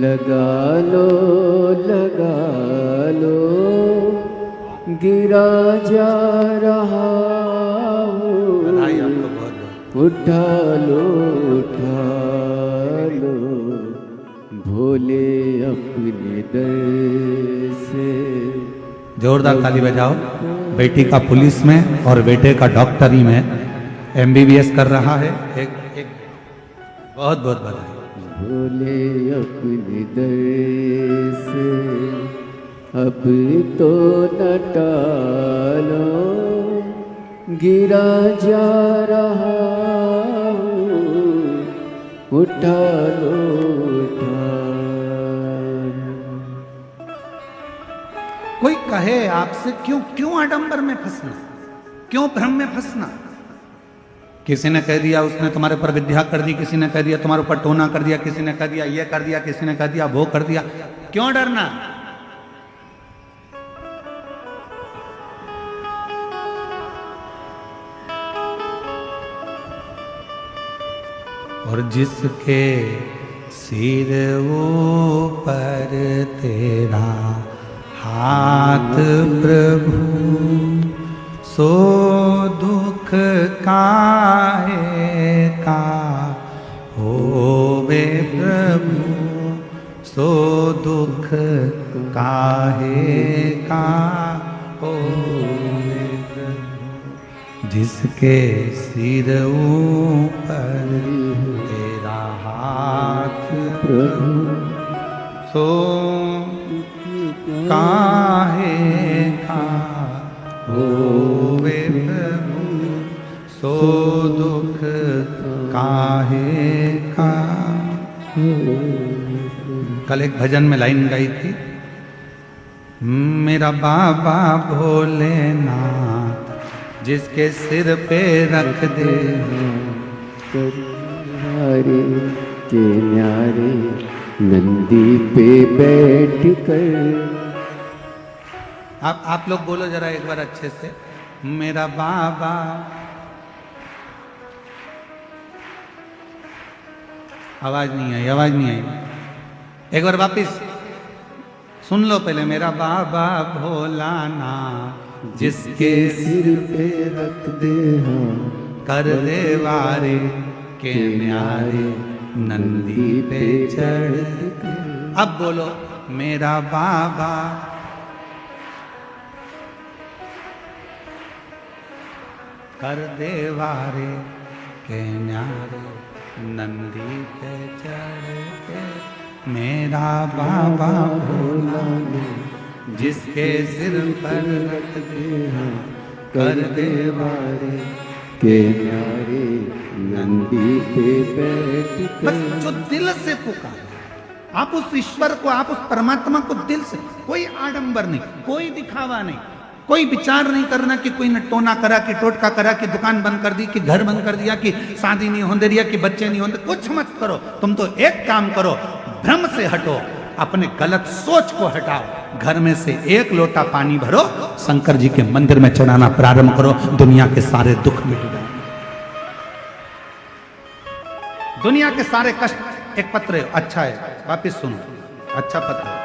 लगा लो, लगा लो, गिरा जा रहा बधाई आपको बहुत बहुत। उठा लो, उठा लो, भोले अपने दर से। जोरदार ताली बजाओ। बेटी का पुलिस में और बेटे का डॉक्टरी में MBBS कर रहा है। एक बहुत बहुत बधाई। भोले अपने दर से अब तो न टालो, गिरा जा रहा हूँ, उठा लो उठा लो। कोई कहे आपसे क्यों आडंबर में फंसना, क्यों भ्रम में फंसना। किसी ने कह दिया उसने तुम्हारे पर विद्या कर दी, किसी ने कह दिया तुम्हारे ऊपर टोना कर दिया, किसी ने कह दिया ये कर दिया, किसी ने कह दिया वो कर दिया, क्यों डरना। और जिसके सिर ऊपर तेरा हाथ प्रभु, सो दुख काहे का होवे प्रभु, सो दुख काहे का होवे प्रभु। जिसके सिर ऊपर तेरा हाथ प्रभु, सो काहे का होवे प्रभु, सो दुख काहे का। कल एक भजन में लाइन गाई थी, मेरा बाबा भोलेनाथ जिसके सिर पे रख दे न्यारे के न्यारे, नंदी पे बैठ कर। आप लोग बोलो जरा एक बार अच्छे से, मेरा बाबा। आवाज नहीं आई, आवाज नहीं आई। एक बार वापिस सुन लो पहले, मेरा बाबा भोलानाथ जिसके सिर पे रख दे हाँ, कर दे वारे के न्यारे, नंदी पे चढ़। अब बोलो, मेरा बाबा कर दे वारे के न्यारे, नंदी पे चढ़ के। मेरा बाबा भोला जिसके सिर पर रख दे हाँ, कर दे वारे के न्यारे, नंदी पे बैठ कर। बस जो दिल से पुकारे आप उस ईश्वर को, आप उस परमात्मा को दिल से, कोई आडंबर नहीं, कोई दिखावा नहीं, कोई विचार नहीं करना कि कोई ने टोना करा, कि टोटका करा, कि दुकान बंद कर दी, कि घर बंद कर दिया, कि शादी नहीं होने दिया, कि बच्चे नहीं होने। कुछ मत करो, तुम तो एक काम करो, भ्रम से हटो, अपने गलत सोच को हटाओ, घर में से एक लोटा पानी भरो, शंकर जी के मंदिर में चढ़ाना प्रारंभ करो, दुनिया के सारे दुख मिट जाए, दुनिया के सारे कष्ट। एक पत्र है, अच्छा है, वापिस सुनो, अच्छा पत्र है।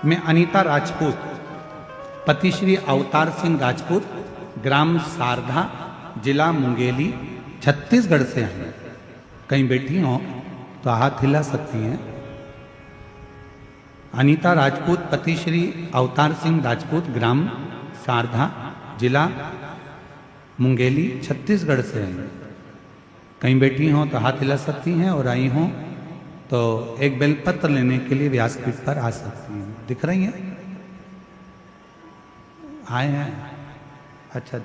मैं अनीता राजपूत, पति श्री अवतार सिंह राजपूत, ग्राम सारधा, जिला मुंगेली, छत्तीसगढ़ से हैं। कहीं बैठी हो तो हाथ हिला सकती हैं। अनीता राजपूत, पति श्री अवतार सिंह राजपूत, ग्राम सारधा, जिला मुंगेली, छत्तीसगढ़ से हैं। कहीं बैठी हो तो हाथ हिला सकती हैं, और आई हो तो एक बेलपत्र लेने के लिए व्यासपीठ पर आ सकती हैं। दिख रही हैं? आए हैं? अच्छा।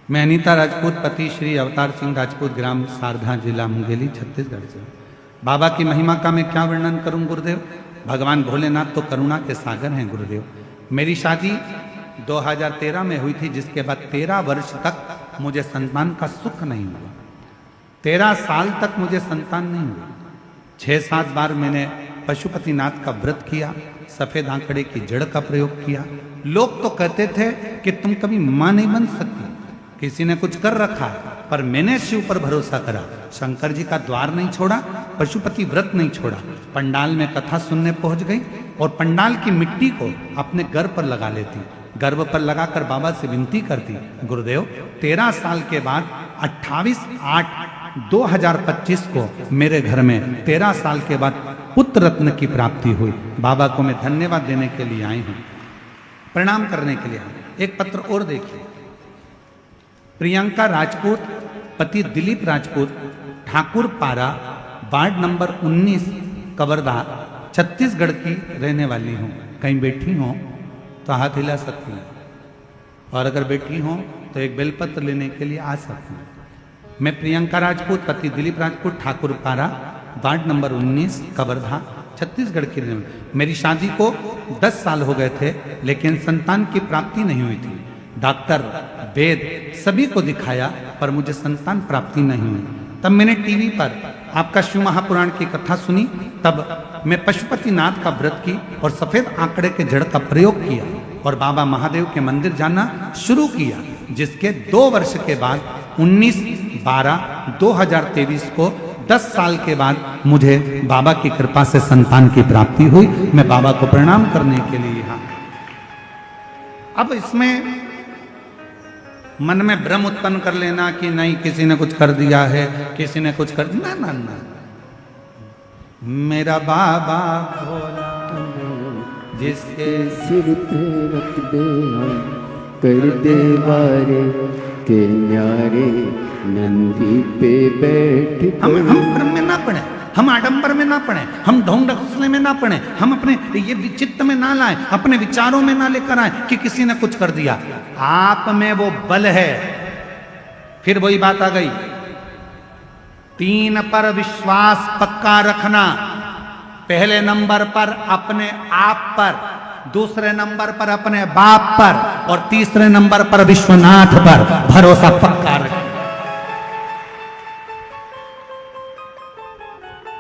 मैं अनीता राजपूत, पति श्री अवतार सिंह राजपूत, ग्राम सारधा, जिला मुंगेली, छत्तीसगढ़ से। बाबा की महिमा का मैं क्या वर्णन करूं गुरुदेव। भगवान भोलेनाथ तो करुणा के सागर हैं गुरुदेव। मेरी शादी 2013 में हुई थी, जिसके बाद 13 वर्ष तक मुझे संतान का सुख नहीं हुआ। 13 साल तक मुझे संतान नहीं हुआ। 6-7 बार मैंने पशुपतिनाथ का व्रत किया, सफेद आंकड़े की जड़ का प्रयोग किया। लोग तो कहते थे कि तुम कभी मां नहीं बन सकती, किसी ने कुछ कर रखा है, पर मैंने शिव पर भरोसा करा। शंकर जी का द्वार नहीं छोड़ा, पशुपति व्रत नहीं छोड़ा, पंडाल में कथा सुनने पहुंच गई और पंडाल की मिट्टी को अपने गर्भ पर लगा लेती, गर्भ पर लगाकर बाबा से विनती करती, गुरुदेव 13 साल के बाद 28/8/2025 को मेरे घर में 13 साल के बाद पुत्र रत्न की प्राप्ति हुई। बाबा को मैं धन्यवाद देने के लिए आई हूं, प्रणाम करने के लिए आई। एक पत्र और देखिए। प्रियंका राजपूत, पति दिलीप राजपूत, ठाकुर पारा, वार्ड नंबर 19, कवर्धा, छत्तीसगढ़ की रहने वाली हूँ। कहीं बैठी हो तो हाथ हिला सकती हूँ, और अगर बैठी हो तो एक बेलपत्र लेने के लिए आ सकती हूँ। मैं प्रियंका राजपूत, पति दिलीप राजपूत, ठाकुर पारा, वार्ड नंबर 19, कवर्धा, छत्तीसगढ़ की रहने वाली। मेरी शादी को 10 साल हो गए थे, लेकिन संतान की प्राप्ति नहीं हुई थी। डॉक्टर, वेद सभी को दिखाया, पर मुझे संतान प्राप्ति नहीं हुई। तब मैंने टीवी पर आपका शिव महापुराण की कथा सुनी, तब मैं पशुपतिनाथ का व्रत की और सफेद आंकड़े के जड़ का प्रयोग किया और बाबा महादेव के मंदिर जाना शुरू किया, जिसके 2 वर्ष के बाद 19/12/2023 को 10 साल के बाद मुझे बाबा की कृपा से संतान की प्राप्ति हुई। मैं बाबा को प्रणाम करने के लिए यहाँ। अब इसमें मन में भ्रम उत्पन्न कर लेना कि नहीं किसी ने कुछ कर दिया है, किसी ने कुछ कर दिया, ना ना ना, मेरा बाबा भोला जिसके सिर पे रख दे हम कर दे वारे के न्यारे नंदी पे बैठ हम भ्रम में ना पड़े, हम आडंबर में ना पड़े, हम ढोंग ढकोसले में ना पड़े, हम अपने ये विचित्र में ना लाए, अपने विचारों में ना लेकर आए कि किसी ने कुछ कर दिया। आप में वो बल है। फिर वही बात आ गई, 3 पर विश्वास पक्का रखना। पहले नंबर पर अपने आप पर, दूसरे नंबर पर अपने बाप पर, और तीसरे नंबर पर विश्वनाथ पर भरोसा पक्का रखना।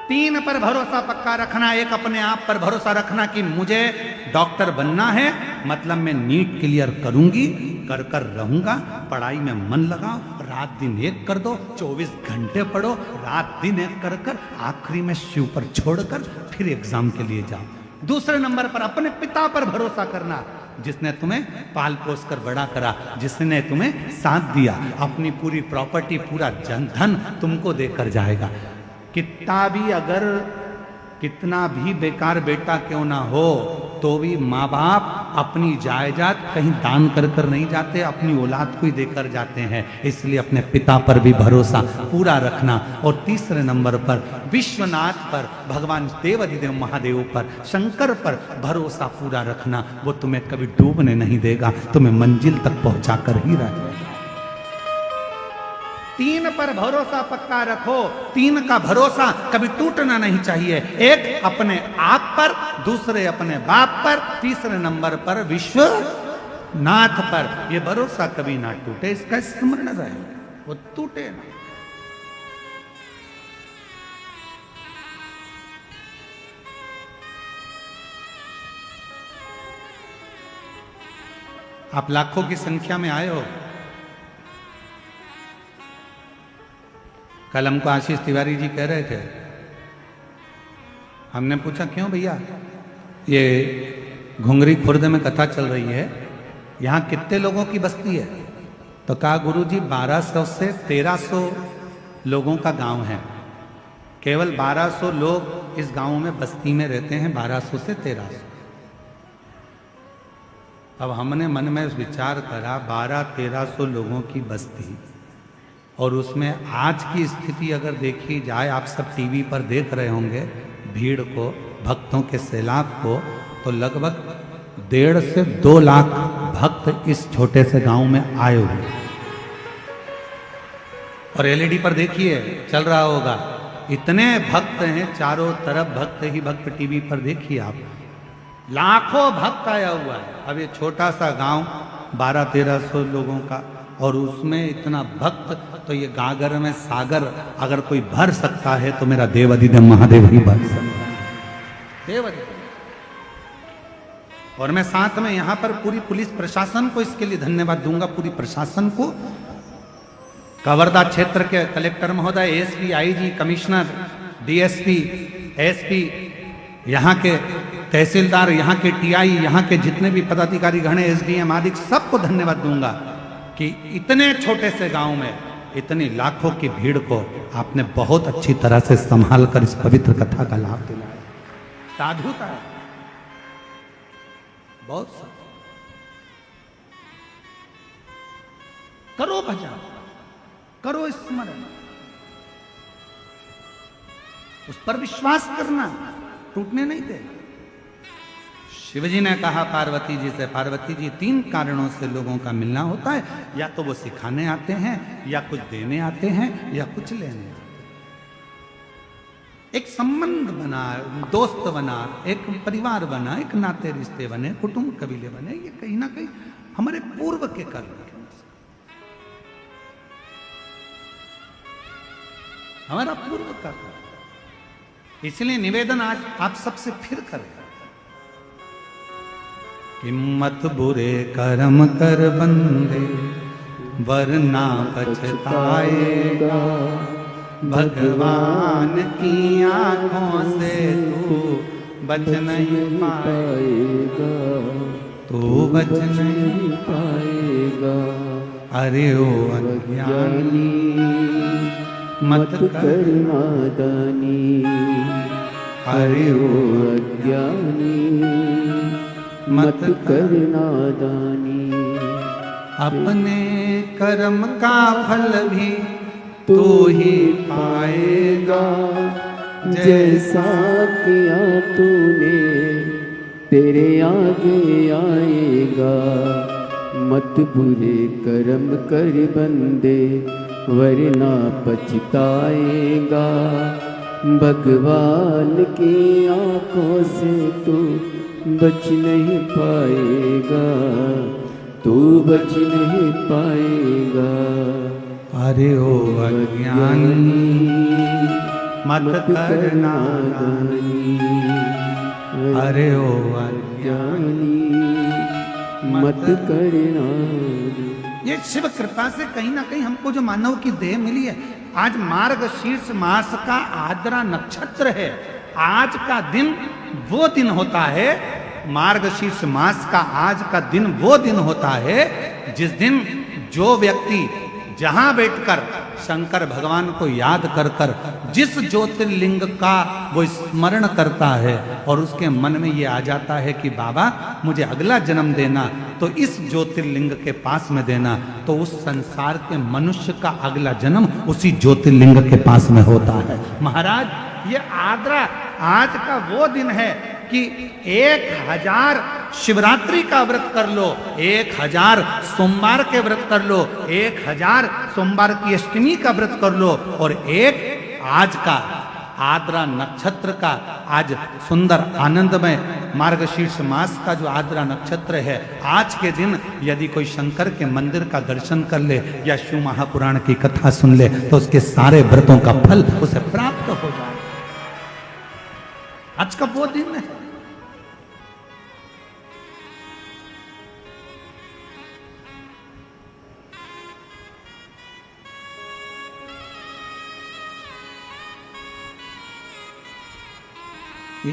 3 पर भरोसा पक्का रखना। एक अपने आप पर भरोसा रखना कि मुझे डॉक्टर बनना है, मतलब मैं नीट क्लियर करूंगी, कर कर रहूंगा। पढ़ाई में मन लगाओ, रात दिन एक कर दो, 24 घंटे पढ़ो, रात दिन एक कर कर आखिरी में शिव पर छोड़कर फिर एग्जाम के लिए जाओ। दूसरे नंबर पर अपने पिता पर भरोसा करना, जिसने तुम्हें पाल पोस कर बड़ा करा, जिसने तुम्हें साथ दिया, अपनी पूरी प्रॉपर्टी, पूरा धन तुमको देकर जाएगा। कितना भी बेकार बेटा क्यों ना हो, तो भी माँ बाप अपनी जायदाद कहीं दान कर कर नहीं जाते, अपनी औलाद को ही देकर जाते हैं। इसलिए अपने पिता पर भी भरोसा पूरा रखना। और तीसरे नंबर पर विश्वनाथ पर, भगवान देवाधिदेव महादेव पर, शंकर पर भरोसा पूरा रखना। वो तुम्हें कभी डूबने नहीं देगा, तुम्हें मंजिल तक पहुंचा कर ही रहेगा। 3 पर भरोसा पक्का रखो। 3 का भरोसा कभी टूटना नहीं चाहिए। एक अपने आप पर, दूसरे अपने बाप पर, तीसरे नंबर पर विश्वनाथ पर। यह भरोसा कभी ना टूटे, इसका स्मरण रहे, वो टूटे ना। आप लाखों की संख्या में आए हो। कल हमको आशीष तिवारी जी कह रहे थे, हमने पूछा क्यों भैया ये घुंगरी खुर्द में कथा चल रही है, यहाँ कितने लोगों की बस्ती है? तो कहा गुरुजी 1200 से 1300 लोगों का गांव है। केवल 1200 लोग इस गांव में बस्ती में रहते हैं, 1200 से 1300। अब हमने मन में विचार करा 1200-1300 लोगों की बस्ती, और उसमें आज की स्थिति अगर देखी जाए, आप सब टीवी पर देख रहे होंगे भीड़ को, भक्तों के सैलाब को, तो लगभग 1.5 से 2 लाख भक्त इस छोटे से गांव में आए हुए। और एलईडी पर देखिए चल रहा होगा, इतने भक्त हैं चारों तरफ, भक्त ही भक्त। टीवी पर देखिए आप, लाखों भक्त आया हुआ है। अब ये छोटा सा गांव 1200-1300 लोगों का, और उसमें इतना भक्त, तो ये गागर में सागर अगर कोई भर सकता है तो मेरा देवाधिदेव महादेव ही भर सकता है। देवाधिदेव और मैं साथ में यहां पर पूरी पुलिस प्रशासन को इसके लिए धन्यवाद दूंगा, पूरी प्रशासन को, कवर्धा क्षेत्र के कलेक्टर महोदय, ASP, IG, commissioner, DSP, SP, यहाँ के तहसीलदार, यहाँ के टीआई, यहाँ के जितने भी पदाधिकारी गण, एसडीएम आदि सबको धन्यवाद दूंगा कि इतने छोटे से गांव में इतनी लाखों की भीड़ को आपने बहुत अच्छी तरह से संभाल कर इस पवित्र कथा का लाभ दिलाया। साधुता है, बहुत सा करो भजन, करो स्मरण, उस पर विश्वास करना, टूटने नहीं दे। शिवजी ने कहा पार्वती जी से, पार्वती जी 3 कारणों से लोगों का मिलना होता है, या तो वो सिखाने आते हैं, या कुछ देने आते हैं, या कुछ लेने आते हैं। एक संबंध बना, दोस्त बना, एक परिवार बना, एक नाते रिश्ते बने, कुटुंब कबीले बने, ये कहीं ना कहीं हमारे पूर्व के कर्म के, हमारा पूर्व का कर्म। इसलिए निवेदन आज आप सबसे फिर करें, हिम्मत बुरे कर्म कर बंदे, वरना पछताएगा, भगवान की आंखों से तू बच नहीं पाएगा, तू बच नहीं पाएगा। अरे ओ अज्ञानी मत कर नादानी, अरे ओ अज्ञानी मत कर नादानी। अपने कर्म का फल भी तू ही पाएगा, जैसा किया तूने तेरे आगे आएगा। मत बुरे कर्म कर बंदे, वरना पछताएगा, भगवान की आंखों से तू बच नहीं पाएगा, तू बच नहीं पाएगा। अरे ओ अज्ञानी मत कर नादानी, अरे ओ अज्ञानी मत कर नादानी। ये शिव कृपा से कहीं ना कहीं हमको जो मानव की देह मिली है। आज मार्गशीर्ष मास का आद्रा नक्षत्र है। आज का दिन वो दिन होता है, मार्गशीर्ष मास का आज का दिन वो दिन होता है जिस दिन जो व्यक्ति जहां बैठकर शंकर भगवान को याद कर कर जिस ज्योतिर्लिंग का वो स्मरण करता है और उसके मन में ये आ जाता है कि बाबा मुझे अगला जन्म देना तो इस ज्योतिर्लिंग के पास में देना, तो उस संसार के मनुष्य का अगला जन्म उसी ज्योतिर्लिंग के पास में होता है। महाराज ये आद्रा आज का वो दिन है कि 1000 शिवरात्रि का व्रत कर लो, 1000 सोमवार के व्रत कर लो, 1000 सोमवार की अष्टमी का व्रत कर लो, और एक आज का आद्रा नक्षत्र का आज सुंदर आनंदमय मार्गशीर्ष मास का जो आद्रा नक्षत्र है, आज के दिन यदि कोई शंकर के मंदिर का दर्शन कर ले या शिव महापुराण की कथा सुन ले तो उसके सारे व्रतों का फल उसे प्राप्त हो जाए। आज का वो दिन है।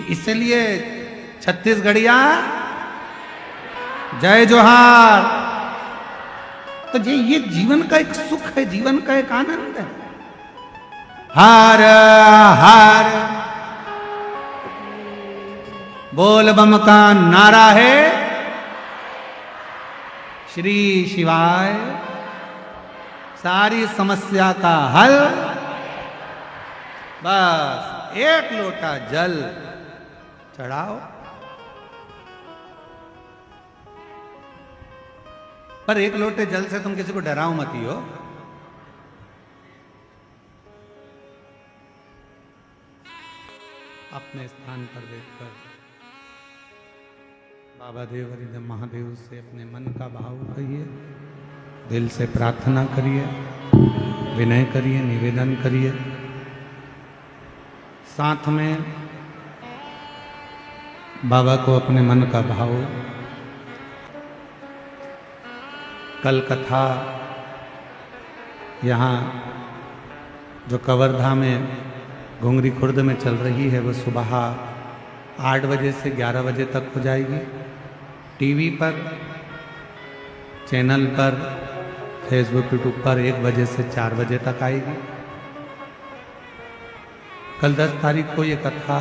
इसलिए छत्तीसगढ़िया जय जोहार। तो ये जीवन का एक सुख है, जीवन का एक आनंद है। हर हर बोल बम का नारा है, श्री शिवाय सारी समस्या का हल। बस एक लोटा जल चढ़ाओ, पर एक लोटे जल से तुम किसी को डराओ मत ही हो। अपने स्थान पर बैठकर बाबा देव हरिदेव महादेव से अपने मन का भाव कहिए, दिल से प्रार्थना करिए, विनय करिए, निवेदन करिए। साथ में बाबा को अपने मन का भाव कल कथा यहाँ जो कवर्धा में घुंगरी खुर्द में चल रही है वो सुबह 8 बजे से 11 बजे तक हो जाएगी। टीवी पर, चैनल पर, फेसबुक, यूट्यूब पर 1 बजे से 4 बजे तक आएगी। कल 10 तारीख को ये कथा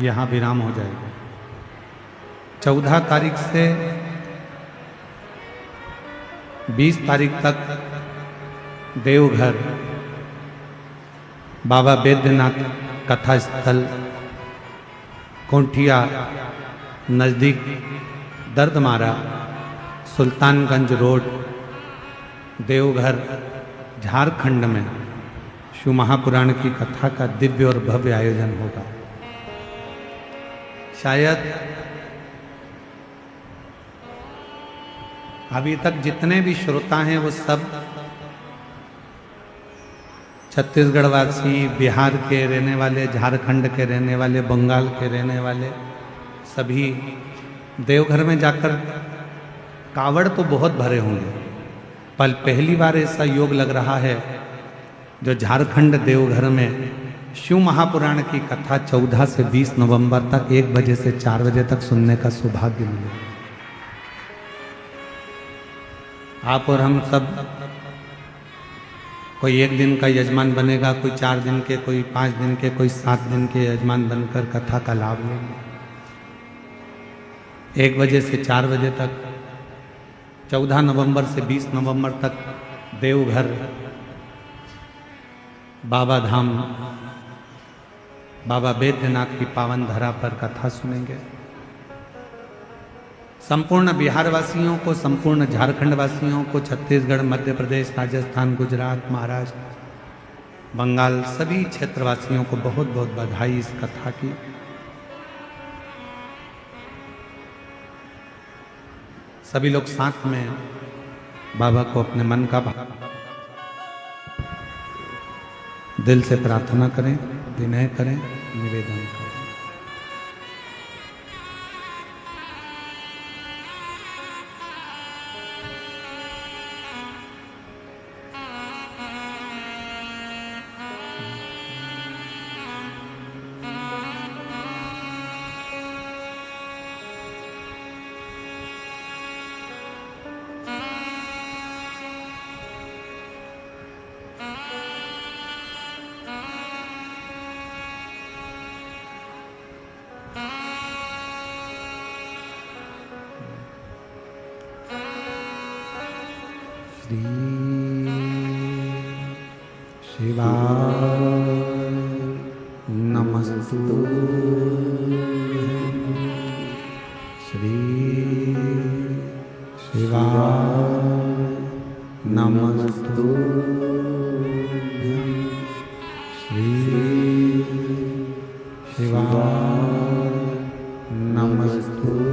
यहाँ विराम हो जाएगी। 14 तारीख से 20 तारीख तक देवघर बाबा बैद्यनाथ कथा स्थल कोंठिया नज़दीक दर्दमारा सुल्तानगंज रोड देवघर झारखंड में शिव महापुराण की कथा का दिव्य और भव्य आयोजन होगा। शायद अभी तक जितने भी श्रोता हैं वो सब छत्तीसगढ़ वासी, बिहार के रहने वाले, झारखंड के रहने वाले, बंगाल के रहने वाले सभी देवघर में जाकर कावड़ तो बहुत भरे होंगे, पर पहली बार ऐसा योग लग रहा है जो झारखंड देवघर में शिव महापुराण की कथा 14 से 20 नवंबर तक 1 बजे से 4 बजे तक सुनने का सौभाग्य मिले। आप और हम सब, कोई 1 दिन का यजमान बनेगा, कोई 4 दिन के, कोई 5 दिन के, कोई 7 दिन के यजमान बनकर कथा का लाभ लेंगे। 1 बजे से 4 बजे तक 14 नवंबर से 20 नवंबर तक देवघर बाबा धाम बाबा बैद्यनाथ की पावन धरा पर कथा सुनेंगे। संपूर्ण बिहार वासियों को, संपूर्ण झारखंड वासियों को, छत्तीसगढ़, मध्य प्रदेश, राजस्थान, गुजरात, महाराष्ट्र, बंगाल सभी क्षेत्रवासियों को बहुत बहुत बधाई इस कथा की। सभी लोग साथ में बाबा को अपने मन का भाव दिल से प्रार्थना करें, विनय करें, निवेदन करें। श्री शिवाय नमस्तुभ्यं। श्री शिवाय नमस्तुभ्यं। श्री शिवाय नमस्तुभ्यं।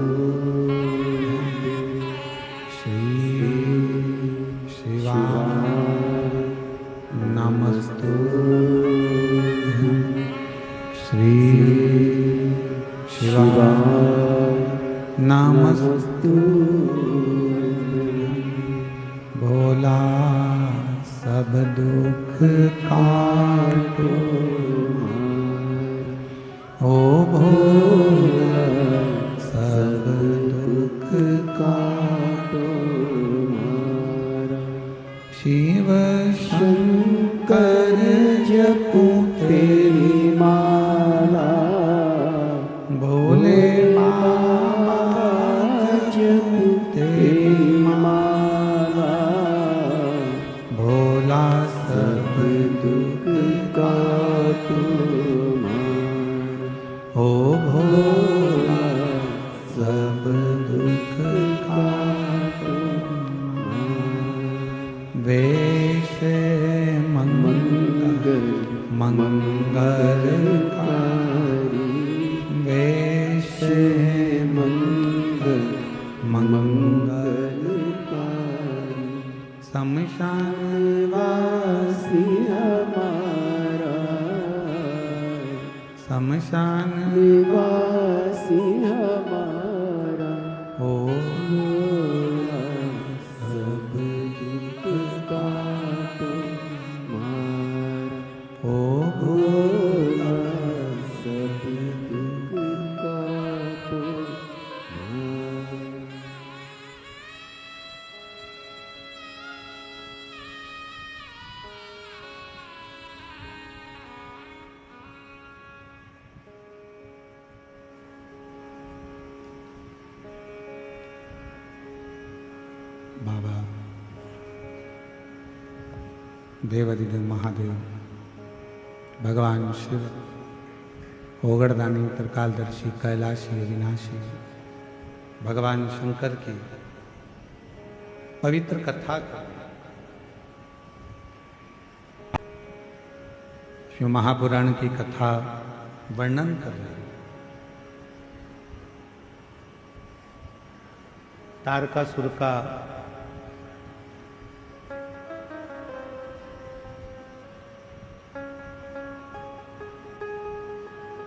श्री नमस्तुभ्यं। श्री शिवाय नमस्तुभ्यं। भोला सब दुख काटो, ओ भोला सब दुख काटो। शिव शंकर जपू तेरी माला, भोले बाबा जपू तेरी माला। भोला सब दुख काटो, ओ भोला सब दुख काटो। वेश मंगलकारी, वेश मंगलकारी। शमशान वासी हमारा, शमशान वासी हमारा। ओ सब देवाधिदेव महादेव, भगवान शिव, ओगड़दानी, त्रिकालदर्शी, कैलाशी, अविनाशी, भगवान शंकर की पवित्र कथा का शिव महापुराण की कथा वर्णन कर रहे हैं। तारकासुर का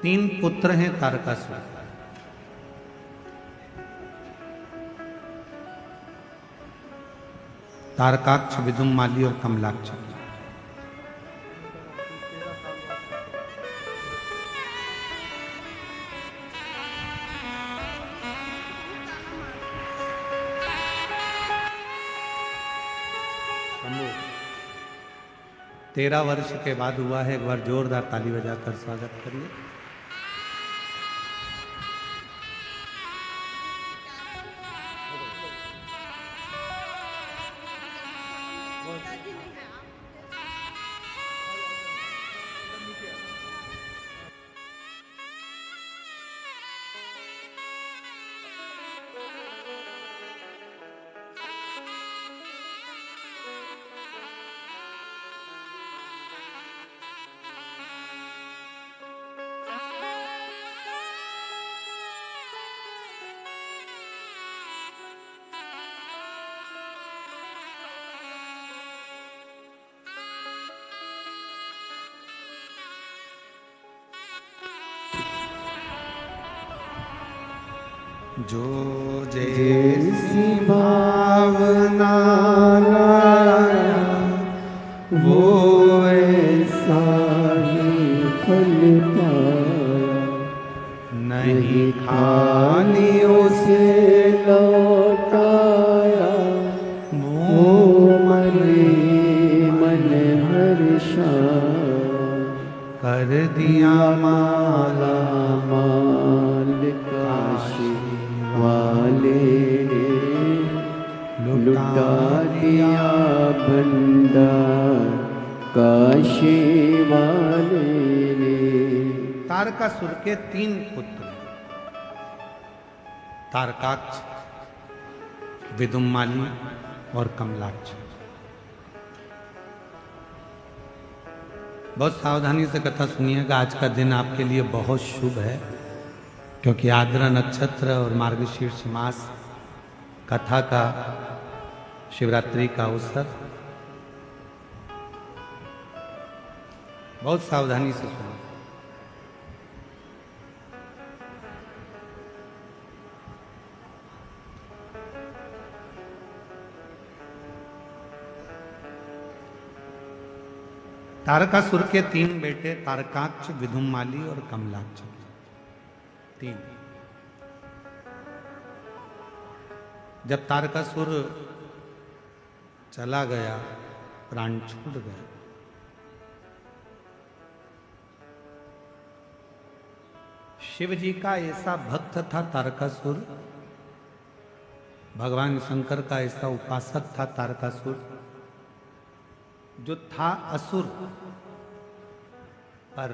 तीन पुत्र हैं तारकासुर। तारकाक्ष, विदुम्माली और कमलाक्ष। शंभू 13 वर्ष के बाद हुआ है। एक बार जोरदार ताली बजाकर स्वागत करिए। जो जैसी भावना वो ऐसा ही फल पाया, नहीं खाने उसे लौटाया, वो मन हर्षा कर दिया माला माल काशी वाले ने लुटा दिया भंडार काशी वाले ने। तारकासुर के 3 पुत्र, तारकाक्ष, विदुम्माली और कमलाक्ष। बहुत सावधानी से कथा सुनिएगा। आज का दिन आपके लिए बहुत शुभ है, क्योंकि आर्द्रा नक्षत्र और मार्गशीर्ष मास कथा का शिवरात्रि का अवसर। बहुत सावधानी से सुनो। तारकासुर के 3 बेटे, तारकाक्ष, विदुम्माली और कमलाक्ष। 3। जब तारकासुर चला गया, प्राण छूट गया, शिव जी का ऐसा भक्त था तारकासुर, भगवान शंकर का ऐसा उपासक था तारकासुर, जो था असुर पर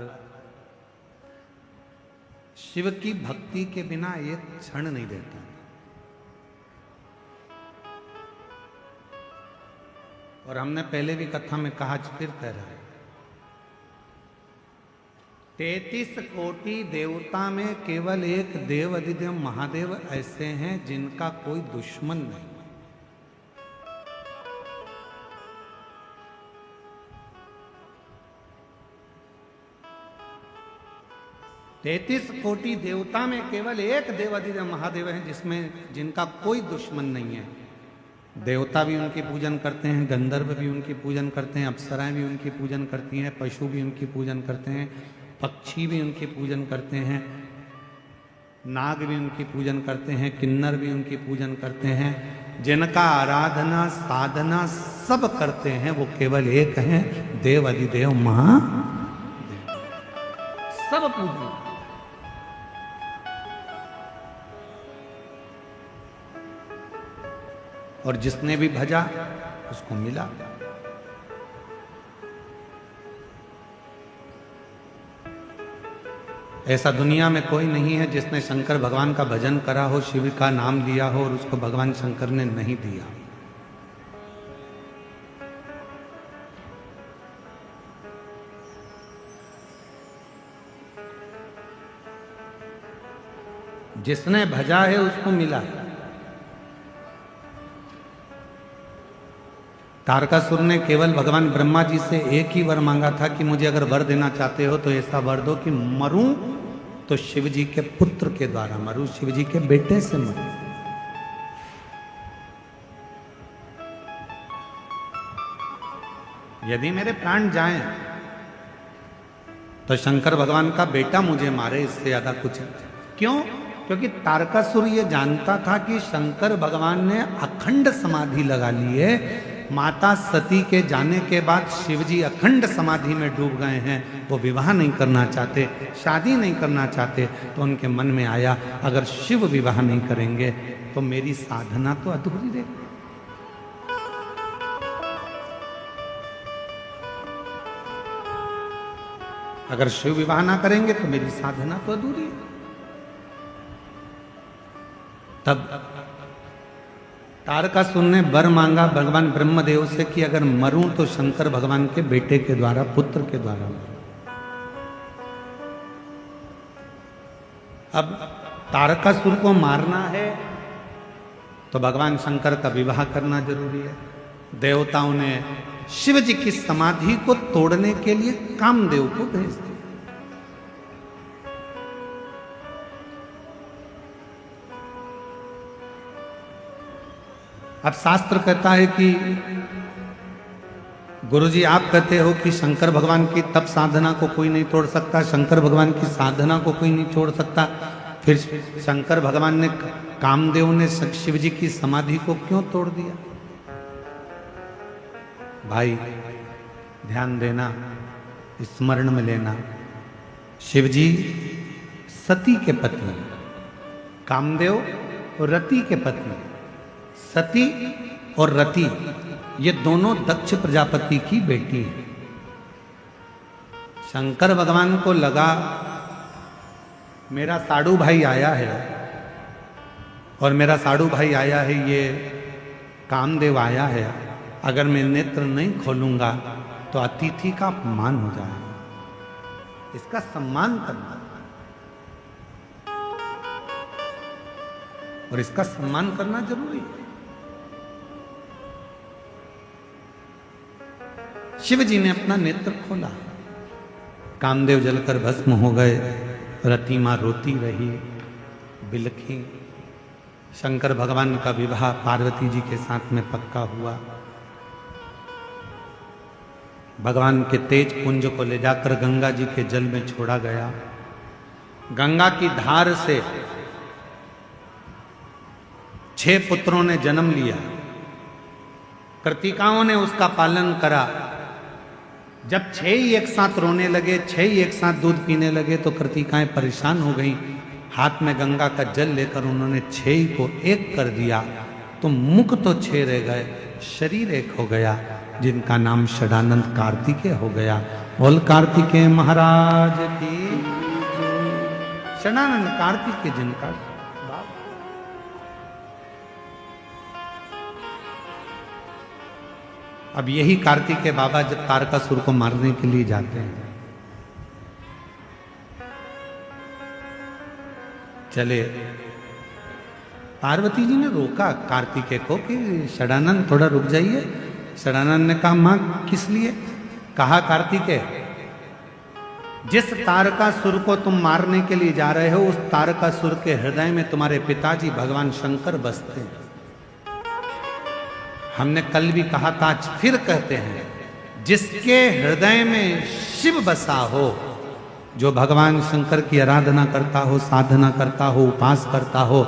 शिव की भक्ति के बिना एक क्षण नहीं रहता। और हमने पहले भी कथा में कहा, फिर कह रहा है, 33 कोटि देवता में केवल एक देव अधिदेव महादेव ऐसे हैं जिनका कोई दुश्मन नहीं। 33 कोटि देवता में केवल एक देवाधिदेव महादेव हैं जिनका कोई दुश्मन नहीं है। देवता भी उनकी पूजन करते हैं, गंधर्व भी उनकी पूजन करते हैं, अप्सराएं भी उनकी पूजन करती हैं, पशु भी उनकी पूजन करते हैं, पक्षी भी उनकी पूजन करते हैं, नाग भी उनकी पूजन करते हैं, किन्नर भी उनकी पूजन करते हैं। जिनका आराधना साधना सब करते हैं वो केवल एक हैं, देव अधिदेव महादेव। सब पूजन। और जिसने भी भजा उसको मिला। ऐसा दुनिया में कोई नहीं है जिसने शंकर भगवान का भजन करा हो, शिव का नाम लिया हो और उसको भगवान शंकर ने नहीं दिया। जिसने भजा है उसको मिला है। तारकासुर ने केवल भगवान ब्रह्मा जी से एक ही वर मांगा था कि मुझे अगर वर देना चाहते हो तो ऐसा वर दो कि मरूं तो शिव जी के पुत्र के द्वारा मरूं, शिव जी के बेटे से मरूं। यदि मेरे प्राण जाएं तो शंकर भगवान का बेटा मुझे मारे, इससे ज्यादा कुछ। क्यों? क्योंकि तारकासुर ये जानता था कि शंकर भगवान ने अखंड समाधि लगा ली है। माता सती के जाने के बाद शिवजी अखंड समाधि में डूब गए हैं। वो विवाह नहीं करना चाहते, शादी नहीं करना चाहते। तो उनके मन में आया अगर शिव विवाह नहीं करेंगे तो मेरी साधना तो अधूरी रहेगी। अगर शिव विवाह ना करेंगे तो मेरी साधना तो अधूरी है। तब तारकासुर ने वर मांगा भगवान ब्रह्मदेव से कि अगर मरूं तो शंकर भगवान के बेटे के द्वारा, पुत्र के द्वारा मरूं। अब तारकासुर को मारना है तो भगवान शंकर का विवाह करना जरूरी है। देवताओं ने शिव जी की समाधि को तोड़ने के लिए कामदेव को भेज दिया। अब शास्त्र कहता है कि गुरुजी आप कहते हो कि शंकर भगवान की तप साधना को कोई नहीं तोड़ सकता, शंकर भगवान की साधना को कोई नहीं छोड़ सकता, फिर शंकर भगवान ने, कामदेव ने शिव जी की समाधि को क्यों तोड़ दिया? भाई ध्यान देना, स्मरण में लेना, शिव जी सती के पति, कामदेव रति के पति। सती और रति ये दोनों दक्ष प्रजापति की बेटी हैं। शंकर भगवान को लगा मेरा साड़ू भाई आया है और मेरा साड़ू भाई आया है, ये कामदेव आया है, अगर मैं नेत्र नहीं खोलूंगा तो अतिथि का अपमान हो जाएगा, इसका सम्मान करना और इसका सम्मान करना जरूरी है। शिव जी ने अपना नेत्र खोला, कामदेव जलकर भस्म हो गए, रति मां रोती रही, बिलखी। शंकर भगवान का विवाह पार्वती जी के साथ में पक्का हुआ। भगवान के तेज पुंज को ले जाकर गंगा जी के जल में छोड़ा गया। गंगा की धार से 6 पुत्रों ने जन्म लिया। कृतिकाओं ने उसका पालन करा। जब 6 ही एक साथ रोने लगे, 6 ही एक साथ दूध पीने लगे तो कृतिकाएं परेशान हो गईं। हाथ में गंगा का जल लेकर उन्होंने 6 ही को एक कर दिया तो मुख तो 6 रह गए, शरीर एक हो गया, जिनका नाम षडानंद कार्तिकेय हो गया। बोल कार्तिकेय महाराज की। षडानंद कार्तिकेय जिनका अब यही कार्तिकेय बाबा जब तारकासुर को मारने के लिए जाते हैं, चले, पार्वती जी ने रोका कार्तिकेय को कि षडानंद थोड़ा रुक जाइए। षडानंद ने कहा मां किस लिए? कहा कार्तिकेय जिस तारकासुर को तुम मारने के लिए जा रहे हो उस तारकासुर के हृदय में तुम्हारे पिताजी भगवान शंकर बसते हैं। हमने कल भी कहा था, आज फिर कहते हैं, जिसके हृदय में शिव बसा हो, जो भगवान शंकर की आराधना करता हो, साधना करता हो, उपास करता हो,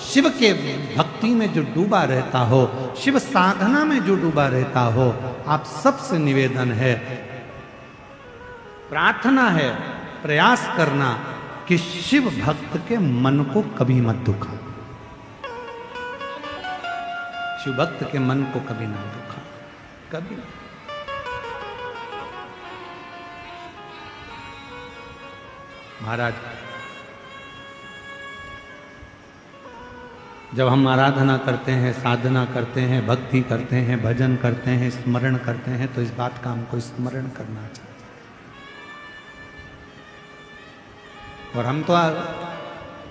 शिव के भक्ति में जो डूबा रहता हो, शिव साधना में जो डूबा रहता हो, आप सबसे निवेदन है, प्रार्थना है, प्रयास करना कि शिव भक्त के मन को कभी मत दुखा, शिव भक्त के मन को कभी ना दुखा, कभी। महाराज, जब हम आराधना करते हैं, साधना करते हैं, भक्ति करते हैं, भजन करते हैं, स्मरण करते हैं, तो इस बात का हमको स्मरण करना चाहिए। और हम तो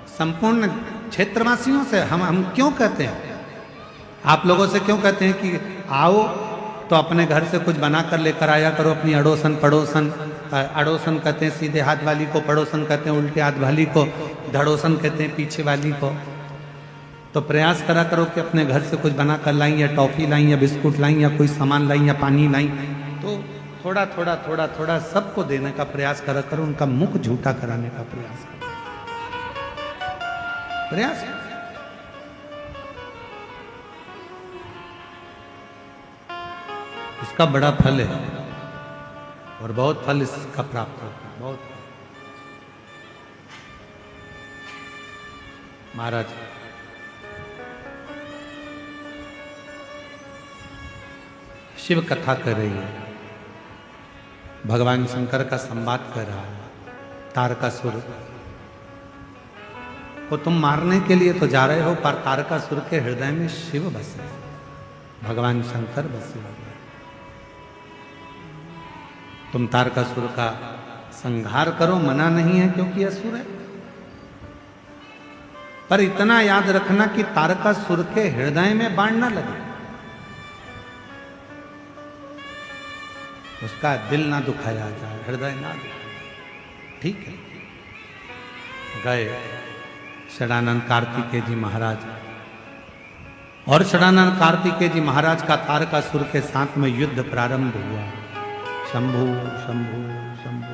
संपूर्ण क्षेत्रवासियों से हम क्यों कहते हैं, आप लोगों से क्यों कहते हैं कि आओ तो अपने घर से कुछ बना कर लेकर आया करो, अपनी अड़ोसन पड़ोसन, अड़ोसन कहते हैं सीधे हाथ वाली को, पड़ोसन कहते हैं उल्टे हाथ वाली को, धड़ोसन कहते हैं पीछे वाली को। तो प्रयास करा करो कि अपने घर से कुछ बना कर लाई, या टॉफी लाई, या बिस्कुट लाई, या कोई सामान लाई, या पानी लाई, तो थोड़ा थोड़ा थोड़ा थोड़ा सबको देने का प्रयास करा करो, उनका मुख झूठा कराने का प्रयास करो, प्रयास। इसका बड़ा फल है और बहुत फल इसका प्राप्त होता है, बहुत। महाराज, शिव कथा कर रही है, भगवान शंकर का संवाद कर रहा है, तारकासुर को तुम मारने के लिए तो जा रहे हो, पर तारकासुर के हृदय में शिव बसे, भगवान शंकर बसे हुए। तुम तारकासुर का संहार करो, मना नहीं है क्योंकि असुर है, पर इतना याद रखना कि तारकासुर के हृदय में बाण न लगे, उसका दिल ना दुखाया जाए, हृदय ना दुखाया। ठीक है, गए षडानंद कार्तिकेय जी महाराज, और षडानंद कार्तिकेय जी महाराज का तारकासुर के साथ में युद्ध प्रारंभ हुआ। शंभु शंभु शंभु,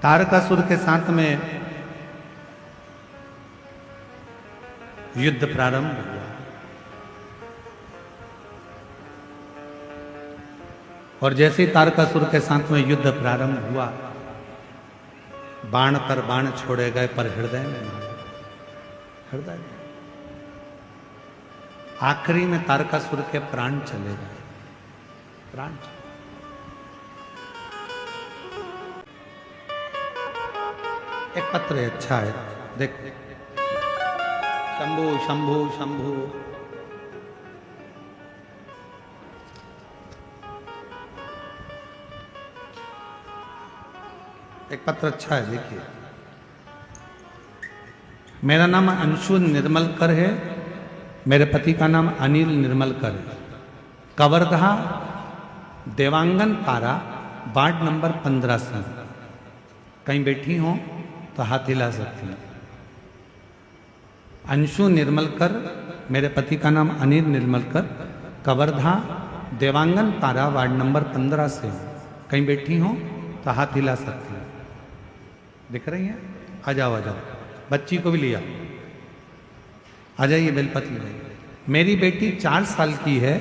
तारकासुर के साथ में युद्ध प्रारंभ हुआ। और जैसे ही तारकासुर के साथ में युद्ध प्रारंभ हुआ, बाण पर बाण छोड़े गए, पर हृदय में मारे, हृदय में। आखिरी में तारकासुर के प्राण चले गए, प्राण चले। एक पत्र है, अच्छा है, देख, शंभु शंभु शंभु, एक पत्र अच्छा है, देखिए। मेरा नाम अंशु निर्मलकर है, मेरे पति का नाम अनिल निर्मलकर है, कवर्धा देवांगन पारा, वार्ड नंबर 15 से। कहीं बैठी हो तो हाथ हिला सकती हैं। अंशु निर्मलकर, मेरे पति का नाम अनिल निर्मलकर, कवर्धा देवांगन पारा, वार्ड नंबर 15 से। कहीं बैठी हो तो हाथ हिला सकती हैं। दिख रही हैं? आ जाओ आ जाओ, बच्ची को भी लिया, आ जाइए, बेलपत्र ले जाइए। मेरी बेटी 4 साल की है।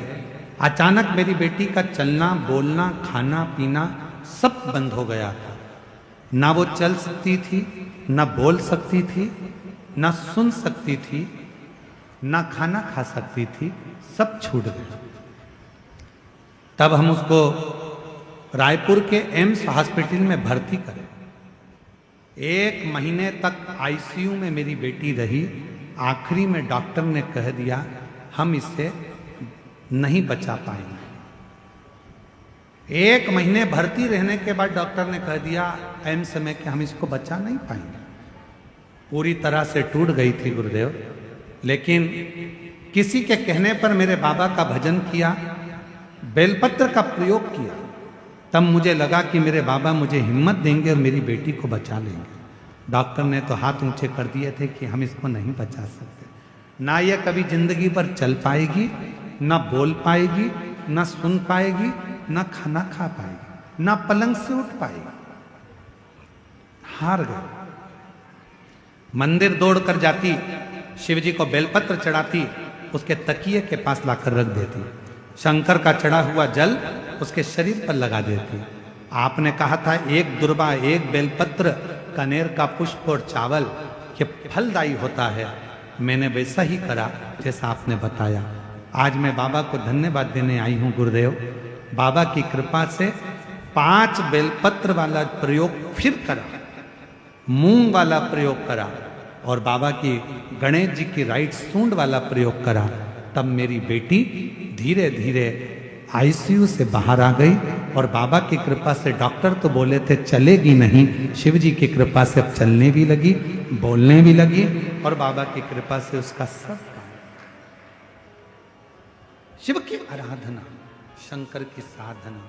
अचानक मेरी बेटी का चलना, बोलना, खाना पीना सब बंद हो गया था। ना वो चल सकती थी, ना बोल सकती थी, ना सुन सकती थी, ना खाना खा सकती थी, सब छूट गया। तब हम उसको रायपुर के एम्स हॉस्पिटल में भर्ती करें। 1 महीने तक आईसीयू में मेरी बेटी रही। आखिरी में डॉक्टर ने कह दिया हम इसे नहीं बचा पाएंगे। 1 महीने भर्ती रहने के बाद डॉक्टर ने कह दिया एम्स में कि हम इसको बचा नहीं पाएंगे। पूरी तरह से टूट गई थी गुरुदेव। लेकिन किसी के कहने पर मेरे बाबा का भजन किया, बेलपत्र का प्रयोग किया। तब मुझे लगा कि मेरे बाबा मुझे हिम्मत देंगे और मेरी बेटी को बचा लेंगे। डॉक्टर ने तो हाथ ऊंचे कर दिए थे कि हम इसको नहीं बचा सकते। ना ये कभी जिंदगी पर चल पाएगी, ना बोल पाएगी, ना सुन पाएगी, ना खाना खा पाएगी, ना पलंग से उठ पाएगी। हार गए। मंदिर दौड़ कर जाती, शिव जी को बेलपत्र चढ़ाती, उसके तकिए के पास लाकर रख देती। शंकर का चढ़ा हुआ जल उसके शरीर पर लगा देती। आपने कहा था 1 दुर्वा 1 बेलपत्र, कनेर का पुष्प और चावल ये फलदायी होता है। मैंने वैसा ही करा जैसा आपने बताया। आज मैं बाबा को धन्यवाद देने आई हूँ गुरुदेव। बाबा की कृपा से 5 बेलपत्र वाला प्रयोग फिर करा। मूंग वाला प्रयोग करा और बाबा की गणेश जी की राइट सूंड वाला प्रयोग करा, तब मेरी बेटी धीरे धीरे आईसीयू से बाहर आ गई। और बाबा की कृपा से डॉक्टर तो बोले थे चलेगी नहीं, शिव जी की कृपा से अब चलने भी लगी, बोलने भी लगी, और बाबा की कृपा से उसका सब काम। शिव की आराधना, शंकर की साधना,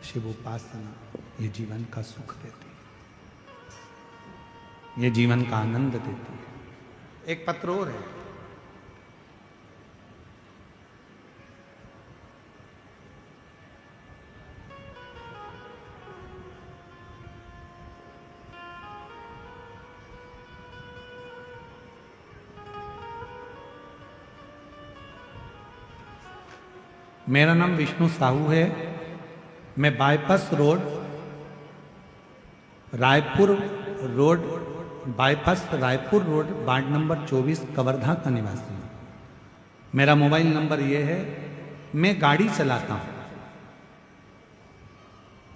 शिव उपासना, ये जीवन का सुख देती है, ये जीवन का आनंद देती है। एक पत्र और है, मेरा नाम विष्णु साहू है। मैं bypass road, Raipur road, bypass Raipur road, ward number 24, Kawardha का निवासी हूँ। मेरा मोबाइल नंबर ये है। मैं गाड़ी चलाता हूँ।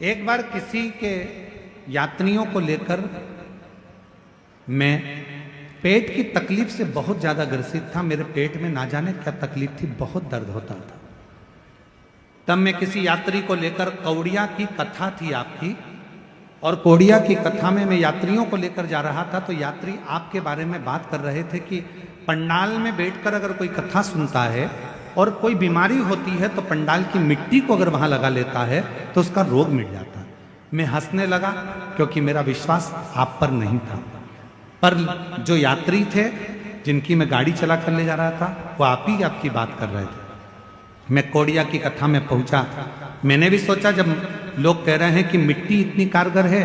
एक बार किसी के यात्रियों को लेकर मैं पेट की तकलीफ से बहुत ज़्यादा ग्रसित था। मेरे पेट में ना जाने क्या तकलीफ थी, बहुत दर्द होता था। तब मैं किसी यात्री को लेकर, कौड़िया की कथा थी आपकी, और कौड़िया की कथा में मैं यात्रियों को लेकर जा रहा था। तो यात्री आपके बारे में बात कर रहे थे कि पंडाल में बैठकर अगर कोई कथा सुनता है और कोई बीमारी होती है तो पंडाल की मिट्टी को अगर वहां लगा लेता है तो उसका रोग मिट जाता है। मैं हंसने लगा क्योंकि मेरा विश्वास आप पर नहीं था, पर जो यात्री थे जिनकी मैं गाड़ी चला कर ले जा रहा था वो आप ही आपकी बात कर रहे थे। मैं कौड़िया की कथा में पहुंचा। मैंने भी सोचा जब लोग कह रहे हैं कि मिट्टी इतनी कारगर है,